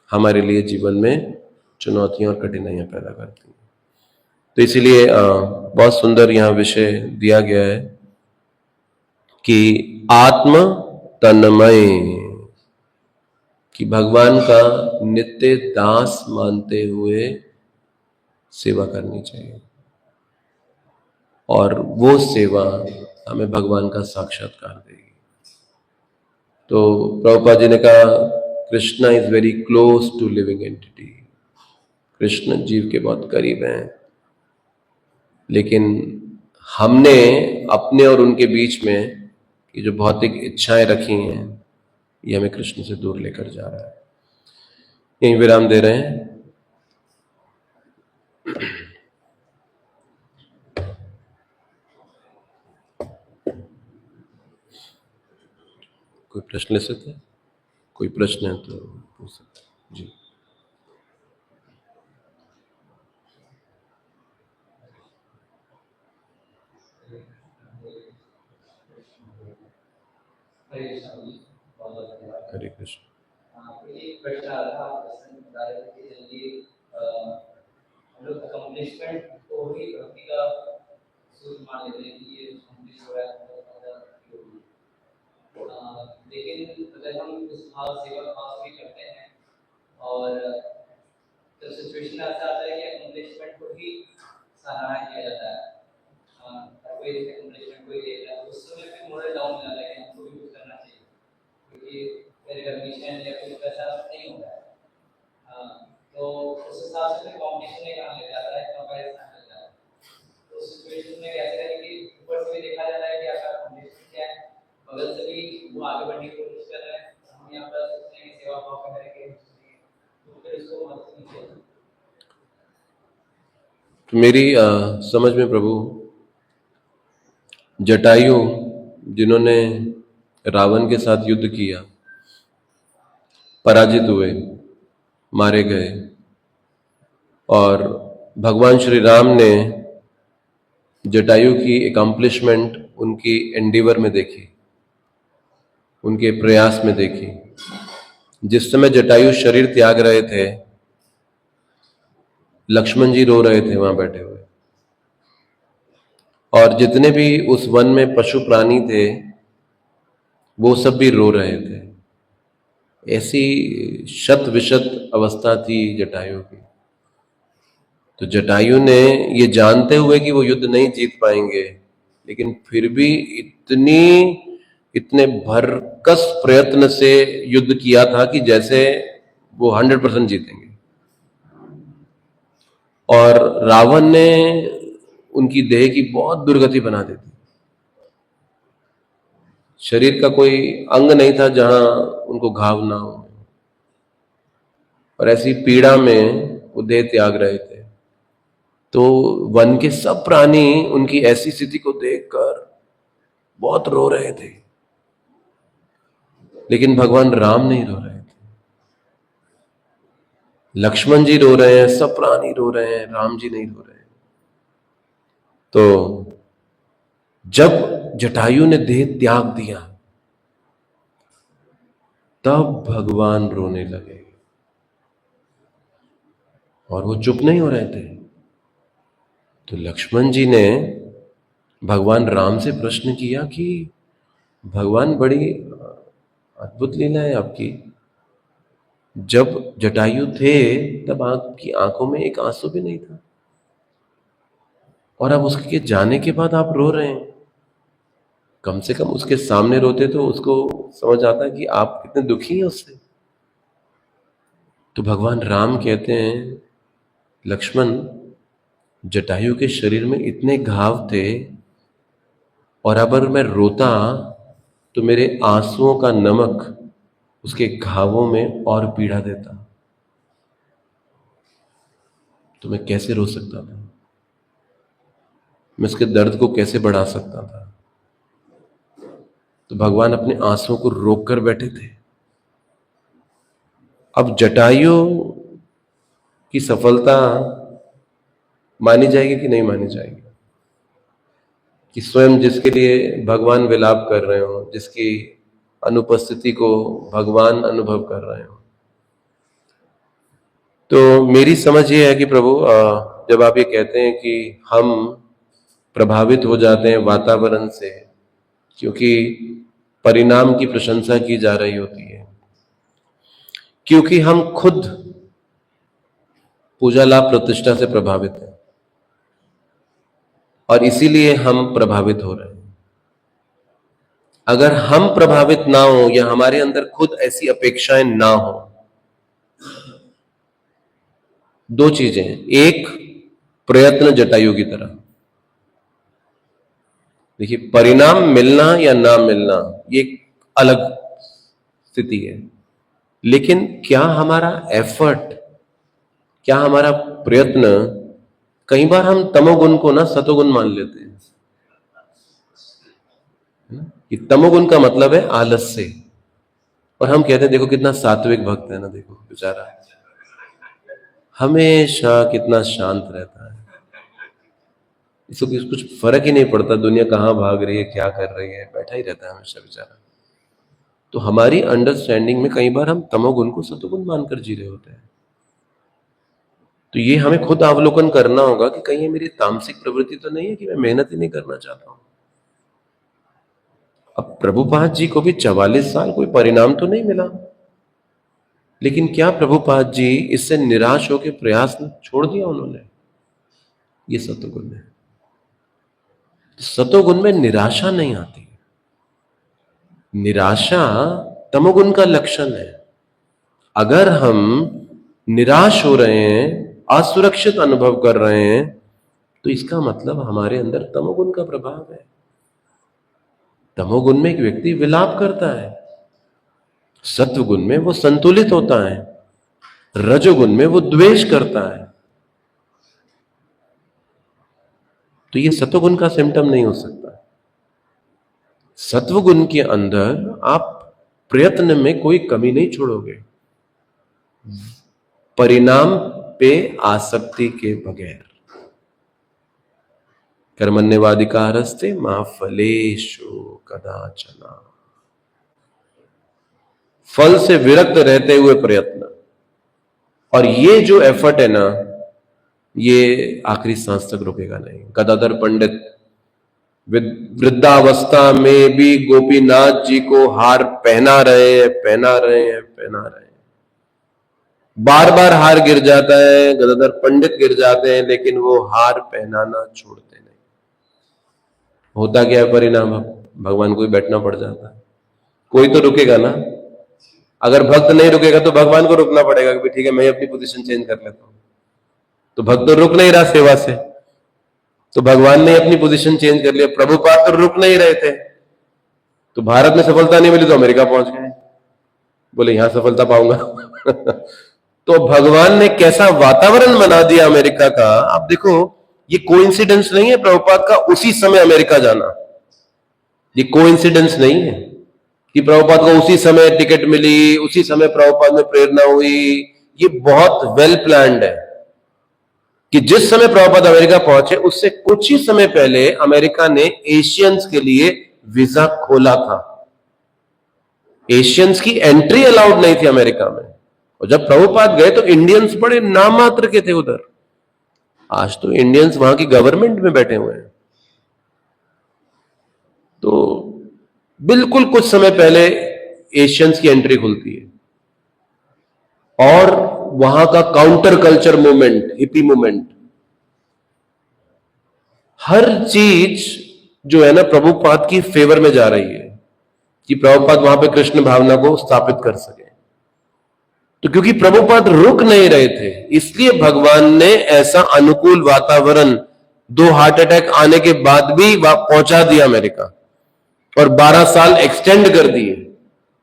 हमारे लिए जीवन में चुनौतियां और कठिनाइयां पैदा करती हैं। तो इसीलिए बहुत सुंदर यहां विषय दिया गया है कि आत्म तन्मय, कि भगवान का नित्य दास मानते हुए सेवा करनी चाहिए, और वो सेवा हमें भगवान का साक्षात्कार देगी। तो प्रभुपाद जी ने कहा Krishna is very close to living entity, Krishna जीव के बहुत करीब हैं, लेकिन हमने अपने और उनके बीच में ये जो भौतिक इच्छाएं रखी हैं, ये हमें कृष्ण से दूर लेकर जा रहा है। यहीं विराम दे रहे हैं। कोई प्रश्न ले सकते हैं? कोई प्रश्न है तो पूछ सकते हैं जी। हरे कृष्ण। एक प्रश्न आ रहा था, आप प्रश्न बता रहे थे कि जल्दी हम लोग अकम्प्लिशमेंट को ही भक्ति का सूत्र मान लेते हैं कि ये अकम्प्लिश हो रहा है, लेकिन अगर हम उस भाव सेवा भाव से करते हैं और जब सिचुएशन ऐसा आता है कि अकम्प्लिशमेंट को ही सराहना किया जाता है, कोई अकम्प्लिशमेंट कोई देख रहा है, उस समय फिर मोरल डाउन हो जाता है कि हमको भी कुछ करना चाहिए क्योंकि रिकॉग्निशन या कुछ वैसा नहीं हो रहा है। तो उस हिसाब से कॉम्पिटिशन में काम लग जाता है, कंपैरिजन लग जाता है। तो उस सिचुएशन में कैसे करें कि ऊपर से भी देखा जाता है कि आपका कॉम्पिटिशन क्या है, बगल से भी वो आगे बढ़ने की कोशिश कर रहे हैं, हम यहाँ पर सोचते हैं कि सेवा भाव का करेंगे, तो फिर इसको मत कीजिए। तो मेरी समझ में प्रभु, जटायु जिन्होंने रावण के साथ युद्ध किया, पराजित हुए, मारे गए, और भगवान श्री राम ने जटायु की एकम्प्लिशमेंट उनकी एंडीवर में देखी, उनके प्रयास में देखी। जिस समय जटायु शरीर त्याग रहे थे, लक्ष्मण जी रो रहे थे वहां बैठे हुए, और जितने भी उस वन में पशु प्राणी थे वो सब भी रो रहे थे। ऐसी शत विशत अवस्था थी जटायु की। तो जटायु ने ये जानते हुए कि वो युद्ध नहीं जीत पाएंगे, लेकिन फिर भी इतने भरकस प्रयत्न से युद्ध किया था कि जैसे वो 100% जीतेंगे। और रावण ने उनकी देह की बहुत दुर्गति बना दी थी। शरीर का कोई अंग नहीं था जहां उनको घाव ना हो, और ऐसी पीड़ा में वो देह त्याग रहे थे। तो वन के सब प्राणी उनकी ऐसी स्थिति को देखकर बहुत रो रहे थे, लेकिन भगवान राम नहीं रो रहे थे। लक्ष्मण जी रो रहे हैं, सब प्राणी रो रहे हैं, राम जी नहीं रो रहे हैं। तो जब जटायु ने देह त्याग दिया तब भगवान रोने लगे, और वो चुप नहीं हो रहे थे। तो लक्ष्मण जी ने भगवान राम से प्रश्न किया कि भगवान, बड़ी अद्भुत लीला है आपकी। जब जटायु थे तब आपकी आंखों में एक आंसू भी नहीं था, और अब उसके जाने के बाद आप रो रहे हैं। कम से कम उसके सामने रोते तो उसको समझ आता कि आप कितने दुखी हैं उससे। तो भगवान राम कहते हैं, लक्ष्मण, जटायु के शरीर में इतने घाव थे, और अगर मैं रोता तो मेरे आंसुओं का नमक उसके घावों में और पीड़ा देता, तो मैं कैसे रो सकता था, मैं उसके दर्द को कैसे बढ़ा सकता था। तो भगवान अपने आंसुओं को रोक कर बैठे थे। अब जटायु की सफलता मानी जाएगी कि नहीं मानी जाएगी, कि स्वयं जिसके लिए भगवान विलाप कर रहे हो, जिसकी अनुपस्थिति को भगवान अनुभव कर रहे हो। तो मेरी समझ ये है कि प्रभु, जब आप ये कहते हैं कि हम प्रभावित हो जाते हैं वातावरण से, क्योंकि परिणाम की प्रशंसा की जा रही होती है, क्योंकि हम खुद पूजा लाभ प्रतिष्ठा से प्रभावित हैं, और इसीलिए हम प्रभावित हो रहे हैं। अगर हम प्रभावित ना हो, या हमारे अंदर खुद ऐसी अपेक्षाएं ना हो, दो चीजें, एक प्रयत्न जटायु की तरह। देखिए, परिणाम मिलना या ना मिलना ये एक अलग स्थिति है, लेकिन क्या हमारा एफर्ट, क्या हमारा प्रयत्न, कई बार हम तमोगुण को ना सतोगुण मान लेते हैं। कि तमोगुण का मतलब है आलस्य, और हम कहते हैं देखो कितना सात्विक भक्त है ना, देखो बेचारा हमेशा कितना शांत रहता है, इसको कुछ फर्क ही नहीं पड़ता दुनिया कहां भाग रही है, क्या कर रही है, बैठा ही रहता है हमेशा बेचारा। तो हमारी अंडरस्टैंडिंग में कई बार हम तमोगुण को सतोगुण मानकर जी रहे होते हैं। तो ये हमें खुद अवलोकन करना होगा कि कहीं ये मेरी तामसिक प्रवृत्ति तो नहीं है कि मैं मेहनत ही नहीं करना चाहता हूं। अब प्रभुपाद जी को भी 44 साल कोई परिणाम तो नहीं मिला, लेकिन क्या प्रभुपाद जी इससे निराश होकर प्रयास छोड़ दिया उन्होंने? ये सतोगुण है। सतोगुण में निराशा नहीं आती। निराशा तमोगुण का लक्षण है। अगर हम निराश हो रहे हैं, असुरक्षित अनुभव कर रहे हैं, तो इसका मतलब हमारे अंदर तमोगुण का प्रभाव है। तमोगुण में एक व्यक्ति विलाप करता है, सत्वगुण में वो संतुलित होता है, रजोगुण में वो द्वेष करता है। तो ये सत्वगुण का सिम्टम नहीं हो सकता। सत्वगुण के अंदर आप प्रयत्न में कोई कमी नहीं छोड़ोगे, परिणाम पे आसक्ति के बगैर। कर्मण्येवाधिकारस्ते मा फलेषु कदाचन। फल से विरक्त रहते हुए प्रयत्न, और ये जो एफर्ट है ना, ये आखिरी सांस तक रुकेगा नहीं। गदाधर पंडित वृद्धावस्था में भी गोपीनाथ जी को हार पहना रहे हैं, पहना रहे हैं, पहना रहे हैं। बार बार हार गिर जाता है, गदाधर पंडित गिर जाते हैं, लेकिन वो हार पहनाना छोड़ते नहीं। होता क्या है परिणाम? भगवान को ही बैठना पड़ जाता है। कोई तो रुकेगा ना। अगर भक्त नहीं रुकेगा तो भगवान को रुकना पड़ेगा कि ठीक है मैं अपनी पोजीशन चेंज कर लेता हूं। तो भक्त तो रुक नहीं रहा सेवा से, तो भगवान ने अपनी पोजीशन चेंज कर लिया। प्रभुपाद तो रुक नहीं रहे थे, तो भारत में सफलता नहीं मिली तो अमेरिका पहुंच गए, बोले यहां सफलता पाऊंगा। तो भगवान ने कैसा वातावरण बना दिया अमेरिका का। आप देखो, ये कोइंसिडेंस नहीं है प्रभुपाद का उसी समय अमेरिका जाना। ये कोइंसिडेंस नहीं है कि प्रभुपाद को उसी समय टिकट मिली, उसी समय प्रभुपाद में प्रेरणा हुई। ये बहुत वेल प्लान्ड है कि जिस समय प्रभुपाद अमेरिका पहुंचे उससे कुछ ही समय पहले अमेरिका ने एशियंस के लिए वीजा खोला था। एशियंस की एंट्री अलाउड नहीं थी अमेरिका में, और जब प्रभुपाद गए तो इंडियंस बड़े नाम मात्र के थे उधर। आज तो इंडियंस वहां की गवर्नमेंट में बैठे हुए हैं। तो बिल्कुल कुछ समय पहले एशियंस की एंट्री खुलती है, और वहां का counter culture movement, hippie movement, हर चीज जो है ना प्रभुपाद की फेवर में जा रही है कि प्रभुपाद वहां पे कृष्ण भावना को स्थापित कर सके। तो क्योंकि प्रभुपाद रुक नहीं रहे थे, इसलिए भगवान ने ऐसा अनुकूल वातावरण 2 हार्ट अटैक आने के बाद भी पहुंचा दिया अमेरिका, और 12 साल एक्सटेंड कर दिए।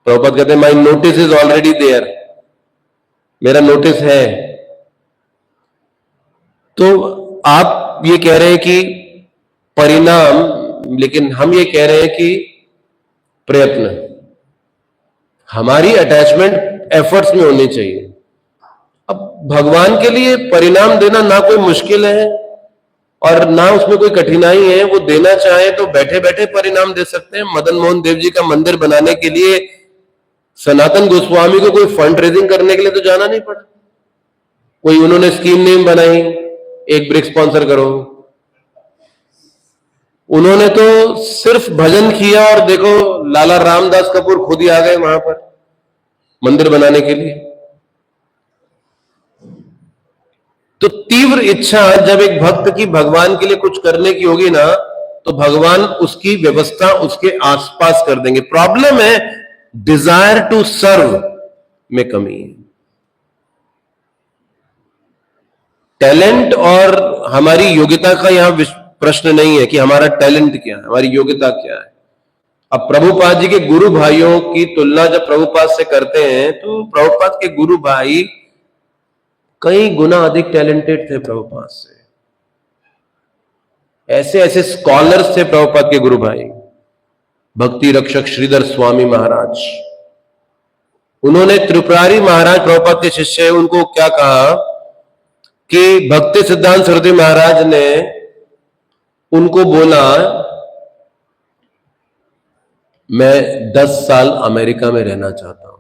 प्रभुपाद कहते हैं my notice is already there, मेरा नोटिस है। तो आप ये कह रहे हैं कि परिणाम, लेकिन हम ये कह रहे हैं कि प्रयत्न, हमारी अटैचमेंट एफर्ट्स में होनी चाहिए। अब भगवान के लिए परिणाम देना ना कोई मुश्किल है और ना उसमें कोई कठिनाई है। वो देना चाहे तो बैठे बैठे परिणाम दे सकते हैं। मदन मोहन देव जी का मंदिर बनाने के लिए सनातन गोस्वामी को कोई फंड रेजिंग करने के लिए तो जाना नहीं पड़ा। कोई उन्होंने स्कीम नहीं बनाई, एक ब्रिक स्पॉन्सर करो। उन्होंने तो सिर्फ भजन किया, और देखो लाला रामदास कपूर खुद ही आ गए वहां पर मंदिर बनाने के लिए। तो तीव्र इच्छा जब एक भक्त की भगवान के लिए कुछ करने की होगी ना, तो भगवान उसकी व्यवस्था उसके आसपास कर देंगे। प्रॉब्लम है डिजायर टू सर्व में कमी है। टैलेंट और हमारी योग्यता का यहां प्रश्न नहीं है कि हमारा टैलेंट क्या है, हमारी योग्यता क्या है। अब प्रभुपाद जी के गुरु भाइयों की तुलना जब प्रभुपाद से करते हैं, तो प्रभुपाद के गुरु भाई कई गुना अधिक टैलेंटेड थे प्रभुपाद से। ऐसे ऐसे स्कॉलर्स थे प्रभुपाद के गुरु भाई। भक्ति रक्षक श्रीधर स्वामी महाराज, उन्होंने त्रिपुरारी महाराज प्रभुपाद के शिष्य है, उनको क्या कहा कि भक्ति सिद्धांत सरस्वती महाराज ने उनको बोला मैं 10 साल अमेरिका में रहना चाहता हूं।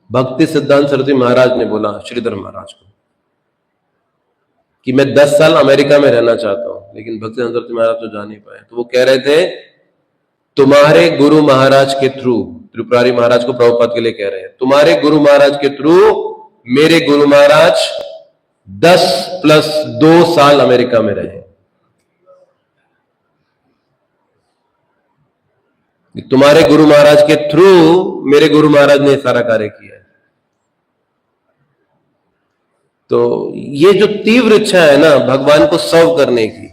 भक्ति सिद्धांत सरस्वती महाराज ने बोला श्रीधर महाराज को कि मैं 10 साल अमेरिका में रहना चाहता हूं, लेकिन भक्ति सिद्धांत सरस्वती महाराज तो जा नहीं पाए। तो वो कह रहे थे तुम्हारे गुरु महाराज के थ्रू, त्रिपुरारी महाराज को प्रभुपाद के लिए कह रहे हैं, तुम्हारे गुरु महाराज के थ्रू मेरे गुरु महाराज 10 + 2 साल अमेरिका में रहे। तुम्हारे गुरु महाराज के थ्रू मेरे गुरु महाराज ने सारा कार्य किया है। तो ये जो तीव्र इच्छा है ना भगवान को सर्व करने की,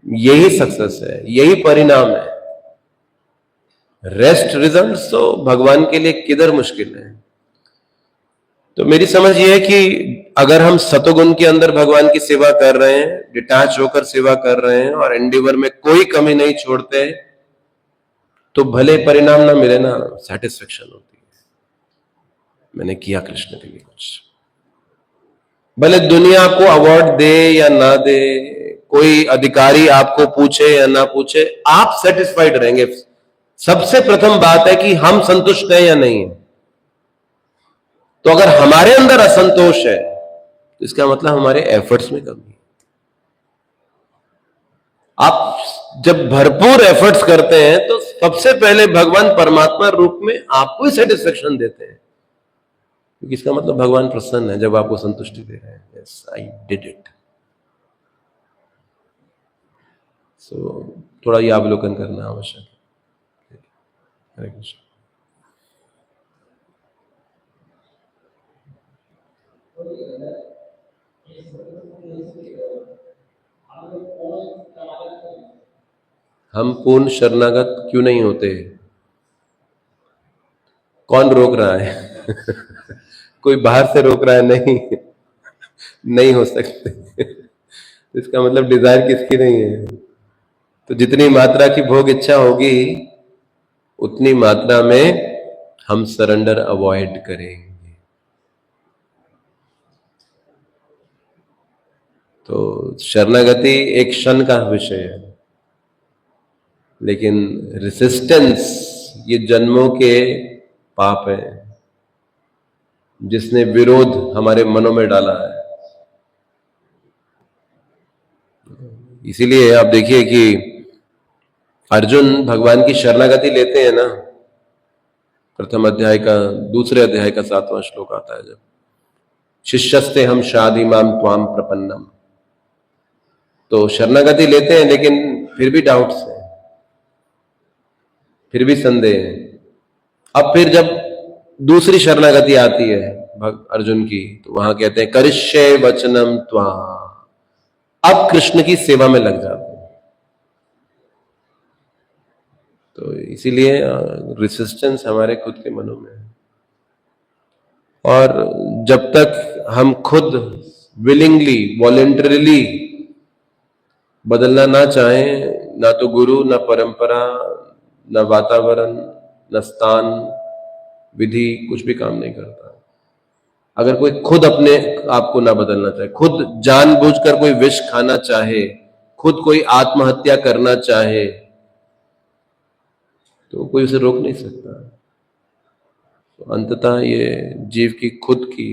यही सक्सेस है, यही परिणाम है। रेस्ट रिजल्ट्स तो भगवान के लिए किधर मुश्किल है। तो मेरी समझ ये है कि अगर हम सतोगुण के अंदर भगवान की सेवा कर रहे हैं, डिटैच होकर सेवा कर रहे हैं और एंडीवर में कोई कमी नहीं छोड़ते, तो भले परिणाम ना मिले ना, सेटिस्फेक्शन होती है, मैंने किया कृष्ण के लिए कुछ। भले दुनिया आपको अवार्ड दे या ना दे, कोई अधिकारी आपको पूछे या ना पूछे, आप सेटिस्फाइड रहेंगे। सबसे प्रथम बात है कि हम संतुष्ट हैं या नहीं है। तो अगर हमारे अंदर असंतोष है तो इसका मतलब हमारे एफर्ट्स में कमी है। आप जब भरपूर एफर्ट्स करते हैं तो सबसे पहले भगवान परमात्मा रूप में आपको ही सेटिस्फेक्शन देते हैं, क्योंकि इसका मतलब भगवान प्रसन्न है जब आपको संतुष्टि दे रहे हैं। Yes, I did it. So थोड़ा ये अवलोकन करना आवश्यक है। हरे कृष्ण। हम पूर्ण शरणागत क्यों नहीं होते? कौन रोक रहा है? कोई बाहर से रोक रहा है? नहीं, नहीं हो सकते। इसका मतलब डिजायर किसकी नहीं है। तो जितनी मात्रा की भोग इच्छा होगी उतनी मात्रा में हम सरेंडर अवॉइड करेंगे। तो शरणागति एक क्षण का विषय है, लेकिन रेसिस्टेंस ये जन्मों के पाप है, जिसने विरोध हमारे मनों में डाला है। इसीलिए आप देखिए कि अर्जुन भगवान की शरणागति लेते हैं ना, प्रथम अध्याय का दूसरे अध्याय का 7वां श्लोक आता है, जब शिष्यस्ते हम शादीमाम त्वाम प्रपन्नम। तो शरणागति लेते हैं लेकिन फिर भी डाउट्स हैं, फिर भी संदेह है। अब फिर जब दूसरी शरणागति आती है अर्जुन की, तो वहां कहते हैं करिष्ये वचनम त्वाम। अब कृष्ण की सेवा में लग जाते हैं। तो इसीलिए रेसिस्टेंस हमारे खुद के मनों में है। और जब तक हम खुद विलिंगली वॉलेंटरीली बदलना ना चाहें, ना तो गुरु, ना परंपरा, ना वातावरण, ना स्थान, विधि कुछ भी काम नहीं करता। अगर कोई खुद अपने आप को ना बदलना चाहे, खुद जानबूझकर कोई विष खाना चाहे, खुद कोई आत्महत्या करना चाहे, तो कोई उसे रोक नहीं सकता। तो अंततः ये जीव की खुद की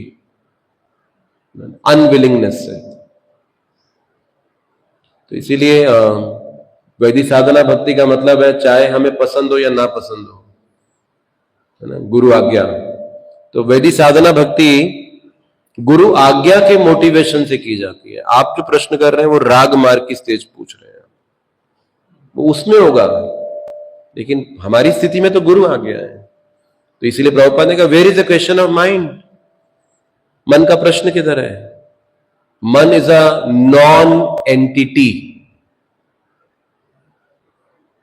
अनविलिंगनेस है। तो इसीलिए वैदिक साधना भक्ति का मतलब है चाहे हमें पसंद हो या ना पसंद हो, है ना, गुरु आज्ञा। तो वैदिक साधना भक्ति गुरु आज्ञा के मोटिवेशन से की जाती है। आप जो प्रश्न कर रहे हैं वो राग मार्ग की स्टेज पूछ रहे हैं, वो उसमें होगा, लेकिन हमारी स्थिति में तो गुरु आज्ञा है। तो इसीलिए प्रभुपाद ने कहा where is the question of mind. मन का प्रश्न किधर है? Man is a non entity.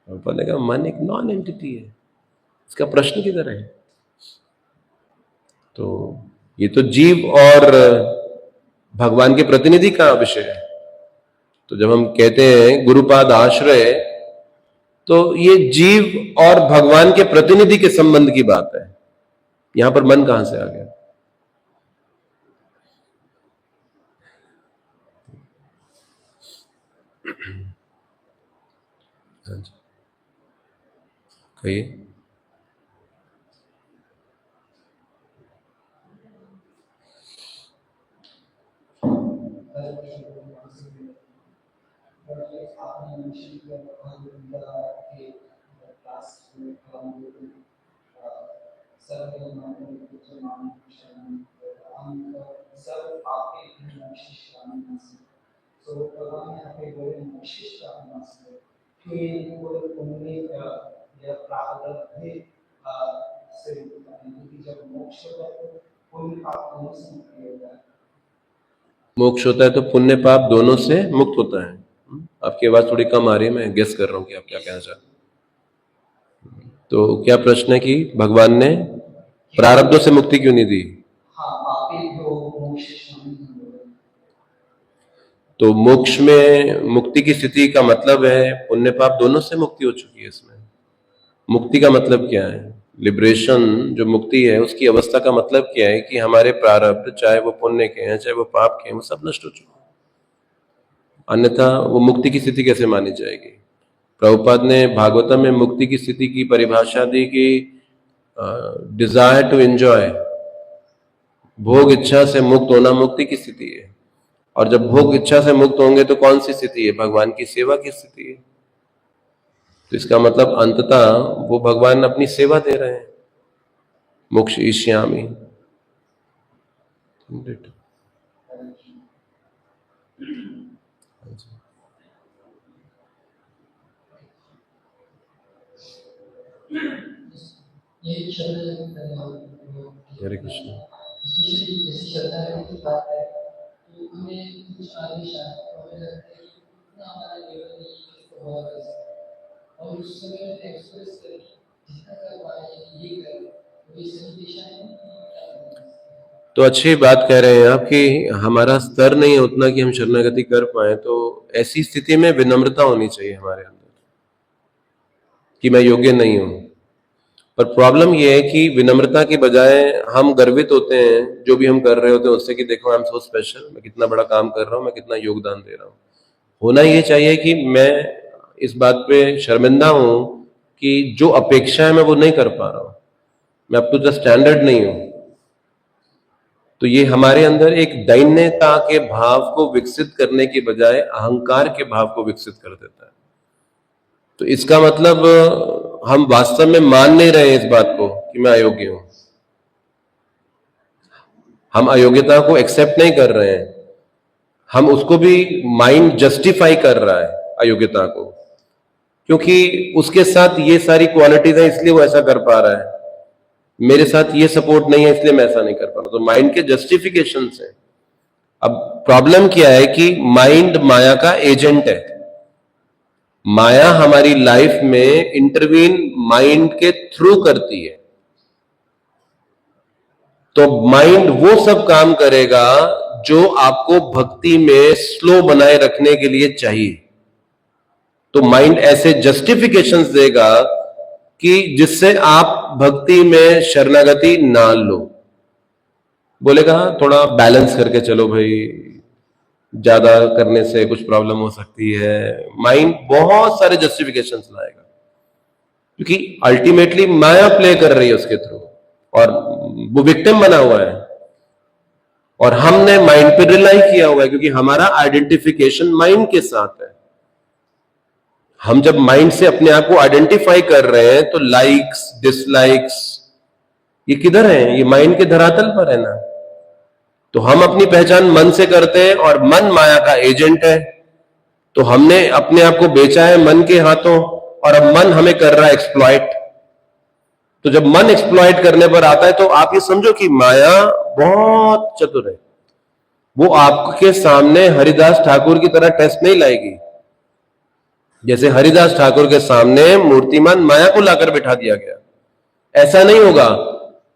Prabhupada ने कहा मन एक नॉन एंटिटी है, इसका प्रश्न किधर है? तो ये तो जीव और भगवान के प्रतिनिधि का विषय है। तो जब हम कहते हैं गुरुपाद आश्रय, तो ये जीव और भगवान के प्रतिनिधि के संबंध की बात है। यहां पर मन कहां से आ गया? कहिए। मोक्ष होता है तो पुण्य पाप दोनों से मुक्त होता है। आपकी आवाज थोड़ी कम आ रही है, मैं गेस कर रहा हूं कि आप क्या कहना चाहते हैं। तो क्या प्रश्न है कि भगवान ने प्रारब्धों से मुक्ति क्यों नहीं दी? तो मोक्ष में मुक्ति की स्थिति का मतलब है पुण्य पाप दोनों से मुक्ति हो चुकी है। इसमें मुक्ति का मतलब क्या है? लिबरेशन जो मुक्ति है उसकी अवस्था का मतलब क्या है कि हमारे प्रारब्ध, चाहे वो पुण्य के हैं चाहे वो पाप के हैं, वो सब नष्ट हो चुके हैं। अन्यथा वो मुक्ति की स्थिति कैसे मानी जाएगी? प्रभुपाद ने भागवतम में मुक्ति की स्थिति की परिभाषा दी कि डिजायर टू एंजॉय, भोग इच्छा से मुक्त होना मुक्ति की स्थिति है। और जब भोग इच्छा से मुक्त होंगे तो कौन सी स्थिति है? भगवान की सेवा की स्थिति है। तो इसका मतलब अंततः वो भगवान अपनी सेवा दे रहे हैं। मोक्ष इष्यामि। हरे कृष्ण। जैसे श्रद्धा की बात है तो हमें कुछ आदेश आए तो हमें लगता है कि इतना हमारा लेवल नहीं है कि बहुत कर सकते और उस समय में एक्सप्रेस करें जितना कर पाए ये करें तो ये सही दिशा है। तो अच्छी बात कह रहे हैं आप कि हमारा स्तर नहीं है उतना कि हम शरणागति कर पाए। तो ऐसी स्थिति में विनम्रता होनी चाहिए हमारे अंदर कि मैं योग्य नहीं हूं। पर प्रॉब्लम यह है कि विनम्रता की बजाय हम गर्वित होते हैं जो भी हम कर रहे होते हैं उससे कि देखो आई एम सो स्पेशल, मैं कितना बड़ा काम कर रहा हूं, मैं कितना योगदान दे रहा हूं। होना ये चाहिए कि मैं इस बात पे शर्मिंदा हूं कि जो अपेक्षा है मैं वो नहीं कर पा रहा हूं, मैं अप टू द स्टैंडर्ड नहीं हूं। तो ये हमारे अंदर एक दैन्यता के भाव को विकसित करने की बजाय अहंकार के भाव को विकसित कर देता है। तो इसका मतलब हम वास्तव में मान नहीं रहे इस बात को कि मैं अयोग्य हूं। हम अयोग्यता को एक्सेप्ट नहीं कर रहे हैं, हम उसको भी माइंड जस्टिफाई कर रहा है अयोग्यता को, क्योंकि उसके साथ ये सारी क्वालिटीज है इसलिए वो ऐसा कर पा रहा है, मेरे साथ ये सपोर्ट नहीं है इसलिए मैं ऐसा नहीं कर पा रहा। तो माइंड के जस्टिफिकेशन से अब प्रॉब्लम क्या है कि माइंड माया का एजेंट है। माया हमारी लाइफ में इंटरवीन माइंड के थ्रू करती है। तो माइंड वो सब काम करेगा जो आपको भक्ति में स्लो बनाए रखने के लिए चाहिए। तो माइंड ऐसे जस्टिफिकेशंस देगा कि जिससे आप भक्ति में शरणागति ना लो। बोलेगा थोड़ा बैलेंस करके चलो भाई, ज्यादा करने से कुछ प्रॉब्लम हो सकती है। माइंड बहुत सारे जस्टिफिकेशंस लाएगा क्योंकि अल्टीमेटली माया प्ले कर रही है उसके थ्रू और वो विक्टिम बना हुआ है और हमने माइंड पे रिलाई किया हुआ है क्योंकि हमारा आइडेंटिफिकेशन माइंड के साथ है। हम जब माइंड से अपने आप को आइडेंटिफाई कर रहे हैं तो लाइक्स डिसलाइक्स ये किधर है? ये माइंड के धरातल पर है ना। तो हम अपनी पहचान मन से करते हैं और मन माया का एजेंट है। तो हमने अपने आप को बेचा है मन के हाथों और अब मन हमें कर रहा है एक्सप्लॉइट। तो जब मन एक्सप्लॉइट करने पर आता है तो आप ये समझो कि माया बहुत चतुर है। वो आपके सामने हरिदास ठाकुर की तरह टेस्ट नहीं लाएगी। जैसे हरिदास ठाकुर के सामने मूर्तिमान माया को लाकर बिठा दिया गया, ऐसा नहीं होगा।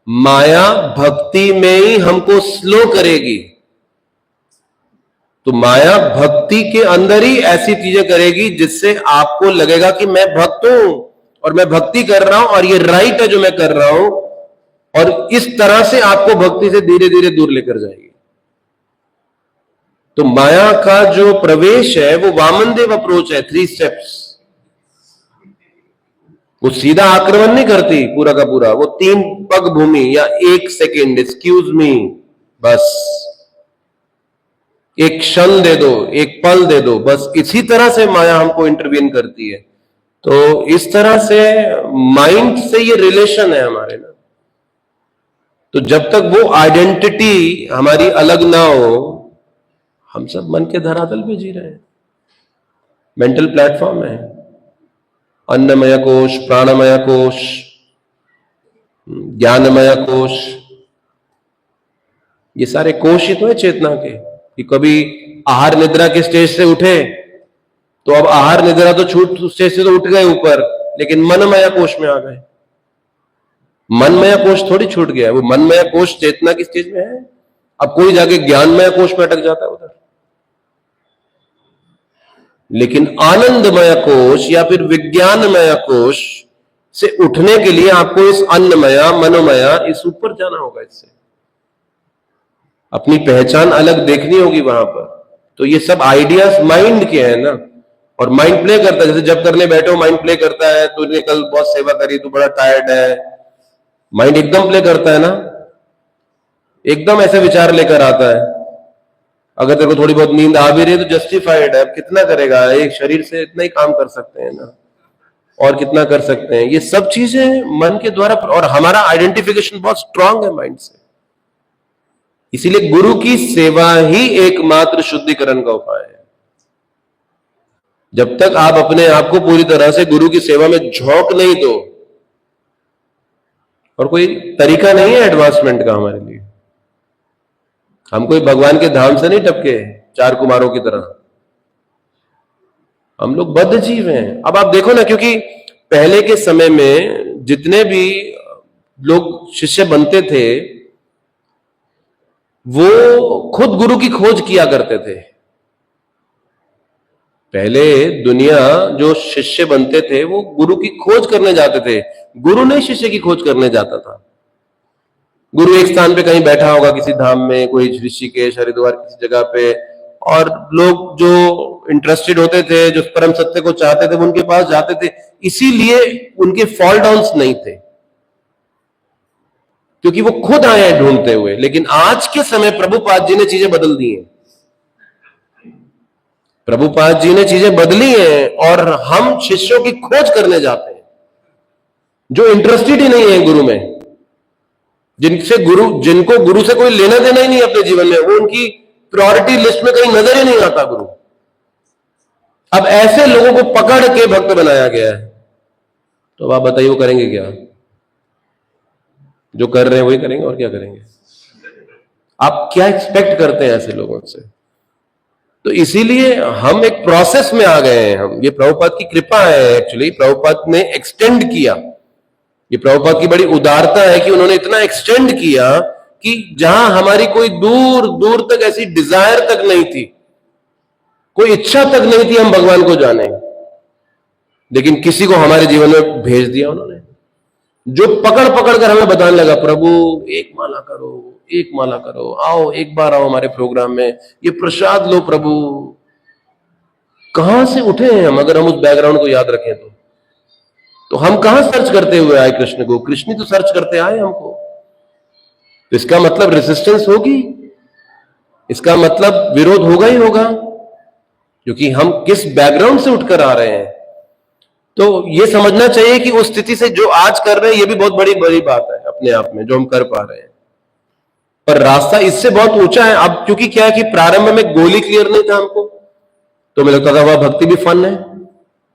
माया भक्ति में ही हमको स्लो करेगी। तो माया भक्ति के अंदर ही ऐसी चीजें करेगी जिससे आपको लगेगा कि मैं भक्त हूं और मैं भक्ति कर रहा हूं और ये राइट है जो मैं कर रहा हूं, और इस तरह से आपको भक्ति से धीरे धीरे दूर लेकर जाएगी। तो माया का जो प्रवेश है वो वामनदेव अप्रोच है, 3 स्टेप्स। वो सीधा आक्रमण नहीं करती पूरा का पूरा, वो 3 पग भूमि या 1 सेकेंड एक्सक्यूज मी, बस एक क्षण दे दो, एक पल दे दो, बस इसी तरह से माया हमको इंटरवीन करती है। तो इस तरह से माइंड से ये रिलेशन है हमारे ना। तो जब तक वो आइडेंटिटी हमारी अलग ना हो, हम सब मन के धरातल पे जी रहे हैं। मेंटल प्लेटफॉर्म है, अन्नमय कोश, प्राणमय कोश, ज्ञानमय कोश, ये सारे कोश ही तो है चेतना के। कि कभी आहार निद्रा के स्टेज से उठे तो अब आहार निद्रा तो छूट स्टेज से तो उठ गए ऊपर, लेकिन मनमय कोश में आ गए। मनमय कोश थोड़ी छूट गया है, वो मनमय कोश चेतना की स्टेज में है। अब कोई जाके ज्ञानमय कोश में अटक जाता है उधर। लेकिन आनंदमय कोश या फिर विज्ञानमय कोश से उठने के लिए आपको इस अन्नमया मनोमया इस ऊपर जाना होगा। इससे अपनी पहचान अलग देखनी होगी वहां पर। तो ये सब आइडियाज माइंड के हैं ना, और माइंड प्ले करता है। जैसे जब करने बैठे हो माइंड प्ले करता है, तूने कल बहुत सेवा करी, तू बड़ा टायर्ड है, माइंड एकदम प्ले करता है ना, एकदम ऐसे विचार लेकर आता है। अगर तेरे को थोड़ी बहुत नींद आ भी रही है तो जस्टिफाइड है, अब कितना करेगा, एक शरीर से इतना ही काम कर सकते हैं ना, और कितना कर सकते हैं। ये सब चीजें मन के द्वारा, और हमारा आइडेंटिफिकेशन बहुत स्ट्रांग है माइंड से। इसीलिए गुरु की सेवा ही एकमात्र शुद्धिकरण का उपाय है। जब तक आप अपने आप को पूरी तरह से गुरु की सेवा में झोंक नहीं दो, और कोई तरीका नहीं है एडवांसमेंट का हमारे लिए। हम कोई भगवान के धाम से नहीं टपके चार कुमारों की तरह, हम लोग बद्ध जीव हैं। अब आप देखो ना, क्योंकि पहले के समय में जितने भी लोग शिष्य बनते थे वो खुद गुरु की खोज किया करते थे। पहले दुनिया जो शिष्य बनते थे वो गुरु की खोज करने जाते थे, गुरु नहीं शिष्य की खोज करने जाता था। गुरु एक स्थान पे कहीं बैठा होगा किसी धाम में, कोई ऋषिकेश हरिद्वार किसी जगह पे, और लोग जो इंटरेस्टेड होते थे, जो परम सत्य को चाहते थे, वो उनके पास जाते थे। इसीलिए उनके फॉल डाउन्स नहीं थे, क्योंकि वो खुद आए हैं ढूंढते हुए। लेकिन आज के समय प्रभुपाद जी ने चीजें बदल दी हैं। प्रभुपाद जी ने चीजें बदली हैं और हम शिष्यों की खोज करने जाते हैं जो इंटरेस्टेड ही नहीं है गुरु में, जिनको गुरु से कोई लेना देना ही नहीं अपने जीवन में, वो उनकी प्रायोरिटी लिस्ट में कहीं नजर ही नहीं आता गुरु। अब ऐसे लोगों को पकड़ के भक्त बनाया गया है, तो अब आप बताइए वो करेंगे क्या? जो कर रहे हैं वही करेंगे, और क्या करेंगे? आप क्या एक्सपेक्ट करते हैं ऐसे लोगों से? तो इसीलिए हम एक प्रोसेस में आ गए हैं। हम, ये प्रभुपाद की कृपा है, एक्चुअली प्रभुपाद ने एक्सटेंड किया। ये प्रभुपाद की बड़ी उदारता है कि उन्होंने इतना एक्सटेंड किया कि जहां हमारी कोई दूर दूर तक ऐसी डिजायर तक नहीं थी, कोई इच्छा तक नहीं थी हम भगवान को जाने, लेकिन किसी को हमारे जीवन में भेज दिया उन्होंने, जो पकड़ पकड़ कर हमें बताने लगा, प्रभु एक माला करो, एक माला करो, आओ एक बार आओ हमारे प्रोग्राम में, ये प्रसाद लो प्रभु। कहां से उठे हैं हम, अगर हम उस बैकग्राउंड को याद रखें तो हम कहां सर्च करते हुए आए कृष्ण को? कृष्ण ही तो सर्च करते आए हमको। तो इसका मतलब रेजिस्टेंस होगी, इसका मतलब विरोध होगा ही होगा, क्योंकि हम किस बैकग्राउंड से उठकर आ रहे हैं। तो ये समझना चाहिए कि उस स्थिति से जो आज कर रहे हैं ये भी बहुत बड़ी बड़ी बात है अपने आप में, जो हम कर पा रहे हैं। पर रास्ता इससे बहुत ऊंचा है। अब क्योंकि क्या है कि प्रारंभ में गोली क्लियर नहीं था हमको, तो मुझे लगता था वह भक्ति भी फन है,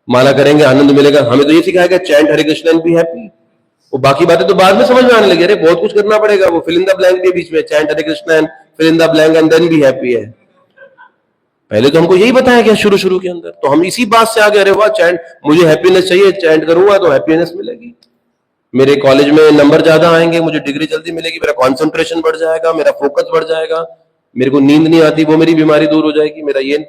माला करेंगे आनंद मिलेगा। हमें तो ये सिखाया गया chant Hare Krishna and be happy. वो बाकी बातें तो बाद में समझ में आने लगी, अरे बहुत कुछ करना पड़ेगा। वो फिल इन द ब्लैंक भी बीच में, chant Hare Krishna and fill in the blank and then be happy है। पहले तो हमको यही बताया गया शुरू शुरू के अंदर, तो हम इसी बात से आगे, अरे वाह चैंट, मुझे हैप्पीनेस चाहिए, चैंट करूंगा तो हैप्पीनेस मिलेगी, मेरे कॉलेज में नंबर ज्यादा आएंगे, मुझे डिग्री जल्दी मिलेगी, मेरा कॉन्सेंट्रेशन बढ़ जाएगा, मेरा फोकस बढ़ जाएगा, मेरे को नींद नहीं आती वो मेरी बीमारी दूर हो जाएगी, मेरा ये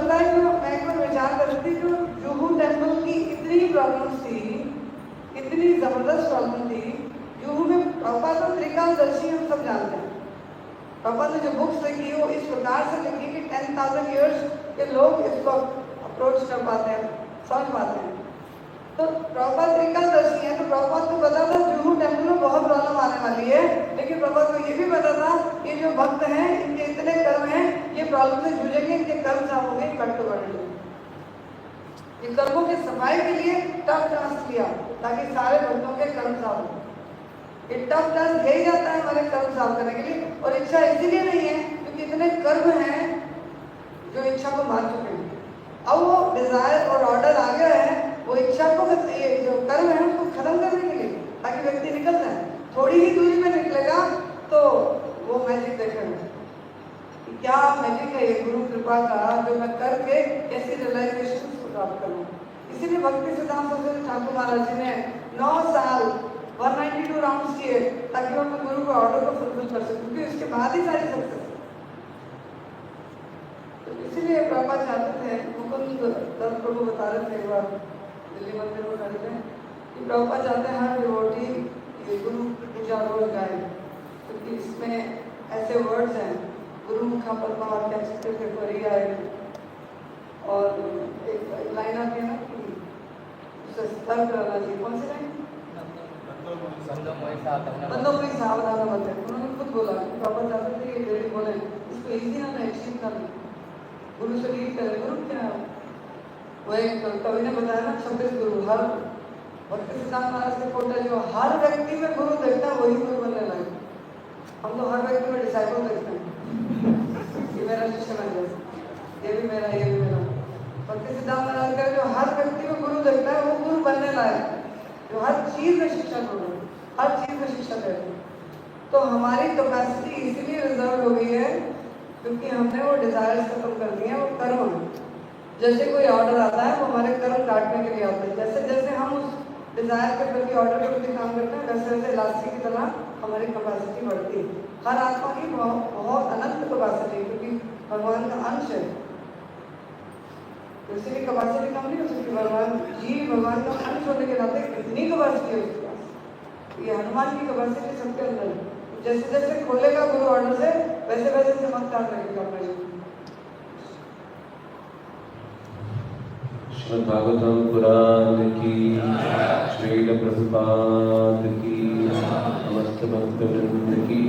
लगता है कि मैं एक बार विचार कर रही थी जो जुहू टेम्पल की इतनी प्रॉब्लम्स थी, इतनी जबरदस्त प्रॉब्लम थी। जुहू में प्रभुपाद तो त्रिकालदर्शी हम सब जानते हैं। प्रभुपाद ने जो बुक्स लिखी वो इस प्रकार से लिखी कि 10,000 ईयर्स के लोग इसको अप्रोच कर पाते हैं, समझ पाते हैं। तो प्रभुपाद त्रिकालदर्शी है, तो प्रभुपाद को पता था जुहू टेम्पल में बहुत प्रॉब्लम आने वाली है, लेकिन प्रभुपाद को ये भी पता था ये जो भक्त हैं इनके इतने कर्म हैं, ये प्रॉब्लम से जूझेंगे, इनके कर्म साफ होंगे, कट टू कट। इन कर्मों की सफाई के लिए टफ टास्क लिया ताकि सारे भक्तों के कर्म साफ हो। ये टफ टास्क यही जाता है हमारे कर्म साफ करने के लिए, और इच्छा इसीलिए नहीं है क्योंकि इतने कर्म हैं जो इच्छा को मार चुके हैं। अब वो डिजायर और ऑर्डर आ गया है वो इच्छा को, ये जो कर्म है उसको खत्म करने के लिए, ताकि व्यक्ति निकल जाए। थोड़ी ही दूरी में निकलेगा तो वो मैजिक देखेगा। क्या मैजिक है ये गुरु कृपा का, जो मैं करके ऐसी रियलाइजेशन को प्राप्त करूँ। इसीलिए भक्ति सिद्धांत ठाकुर महाराज जी ने 9 साल 192 राउंड्स किए ताकि वो अपने गुरु के ऑर्डर को फुलफिल कर सके, क्योंकि उसके बाद ही सारी सक्सेस। तो इसीलिए प्रभुपाद चाहते थे, मुकुंद दत्त प्रभु बता रहे थे एक बार दिल्ली मंदिर में खड़े थे कि प्रभुपाद चाहते हैं हर डिवोटी ये गुरु पूजा रोज गाए, क्योंकि इसमें ऐसे वर्ड्स हैं गुरु मुखा पद्मा वाक्या चित्र के परी आए, और एक लाइन आती है ना कि उसे स्तर करना चाहिए। कौन सी लाइन? बंदों को ही सावधान मत है। उन्होंने खुद बोला, प्रभुपाद चाहते थे ये डेली बोले इसको इजी ना अचीव कर गुरु से लीड करें। गुरु क्या है? वो एक कवि ने बताया ना 26 गुरु, हर भक्ति सिद्धांत महाराज के कोट है जो हर व्यक्ति में गुरु देखता है वही गुरु बनने लगे। हम तो हर व्यक्ति में डिसाइपल देखते हैं, ये मेरा शिष्य बन जाए, ये भी मेरा, ये भी मेरा। भक्ति सिद्धांत महाराज का जो हर व्यक्ति में गुरु देखता है वो गुरु बनने लायक, जो हर चीज में शिक्षा दे, हर चीज में शिक्षा दे। तो हमारी कैपेसिटी इसीलिए रिजर्व हो गई है क्योंकि हमने वो डिजायर्स खत्म कर दिए हैं, वो कर्म है। जैसे कोई ऑर्डर आता है वो हमारे कर्म काटने के लिए आता है। जैसे जैसे हम उस डिजायर के प्रति, ऑर्डर के प्रति काम करते हैं, वैसे वैसे इलास्टिक की तरह हमारी कैपेसिटी बढ़ती है। हर आत्मा की बहुत अनंत कैपेसिटी, क्योंकि भगवान का अंश है, तो इसीलिए कैपेसिटी कम नहीं हो सकती। भगवान जीव भगवान का अंश होने के नाते कितनी कैपेसिटी है उसके पास। ये हनुमान की कैपेसिटी सबके अंदर है। जैसे जैसे खोलेगा गुरु ऑर्डर से वैसे वैसे चमत्कार लगेगा अपने जीवन। श्रीमद् भागवतम पुराण की, श्रील प्रभुपाद की, समस्त भक्त वृंद की।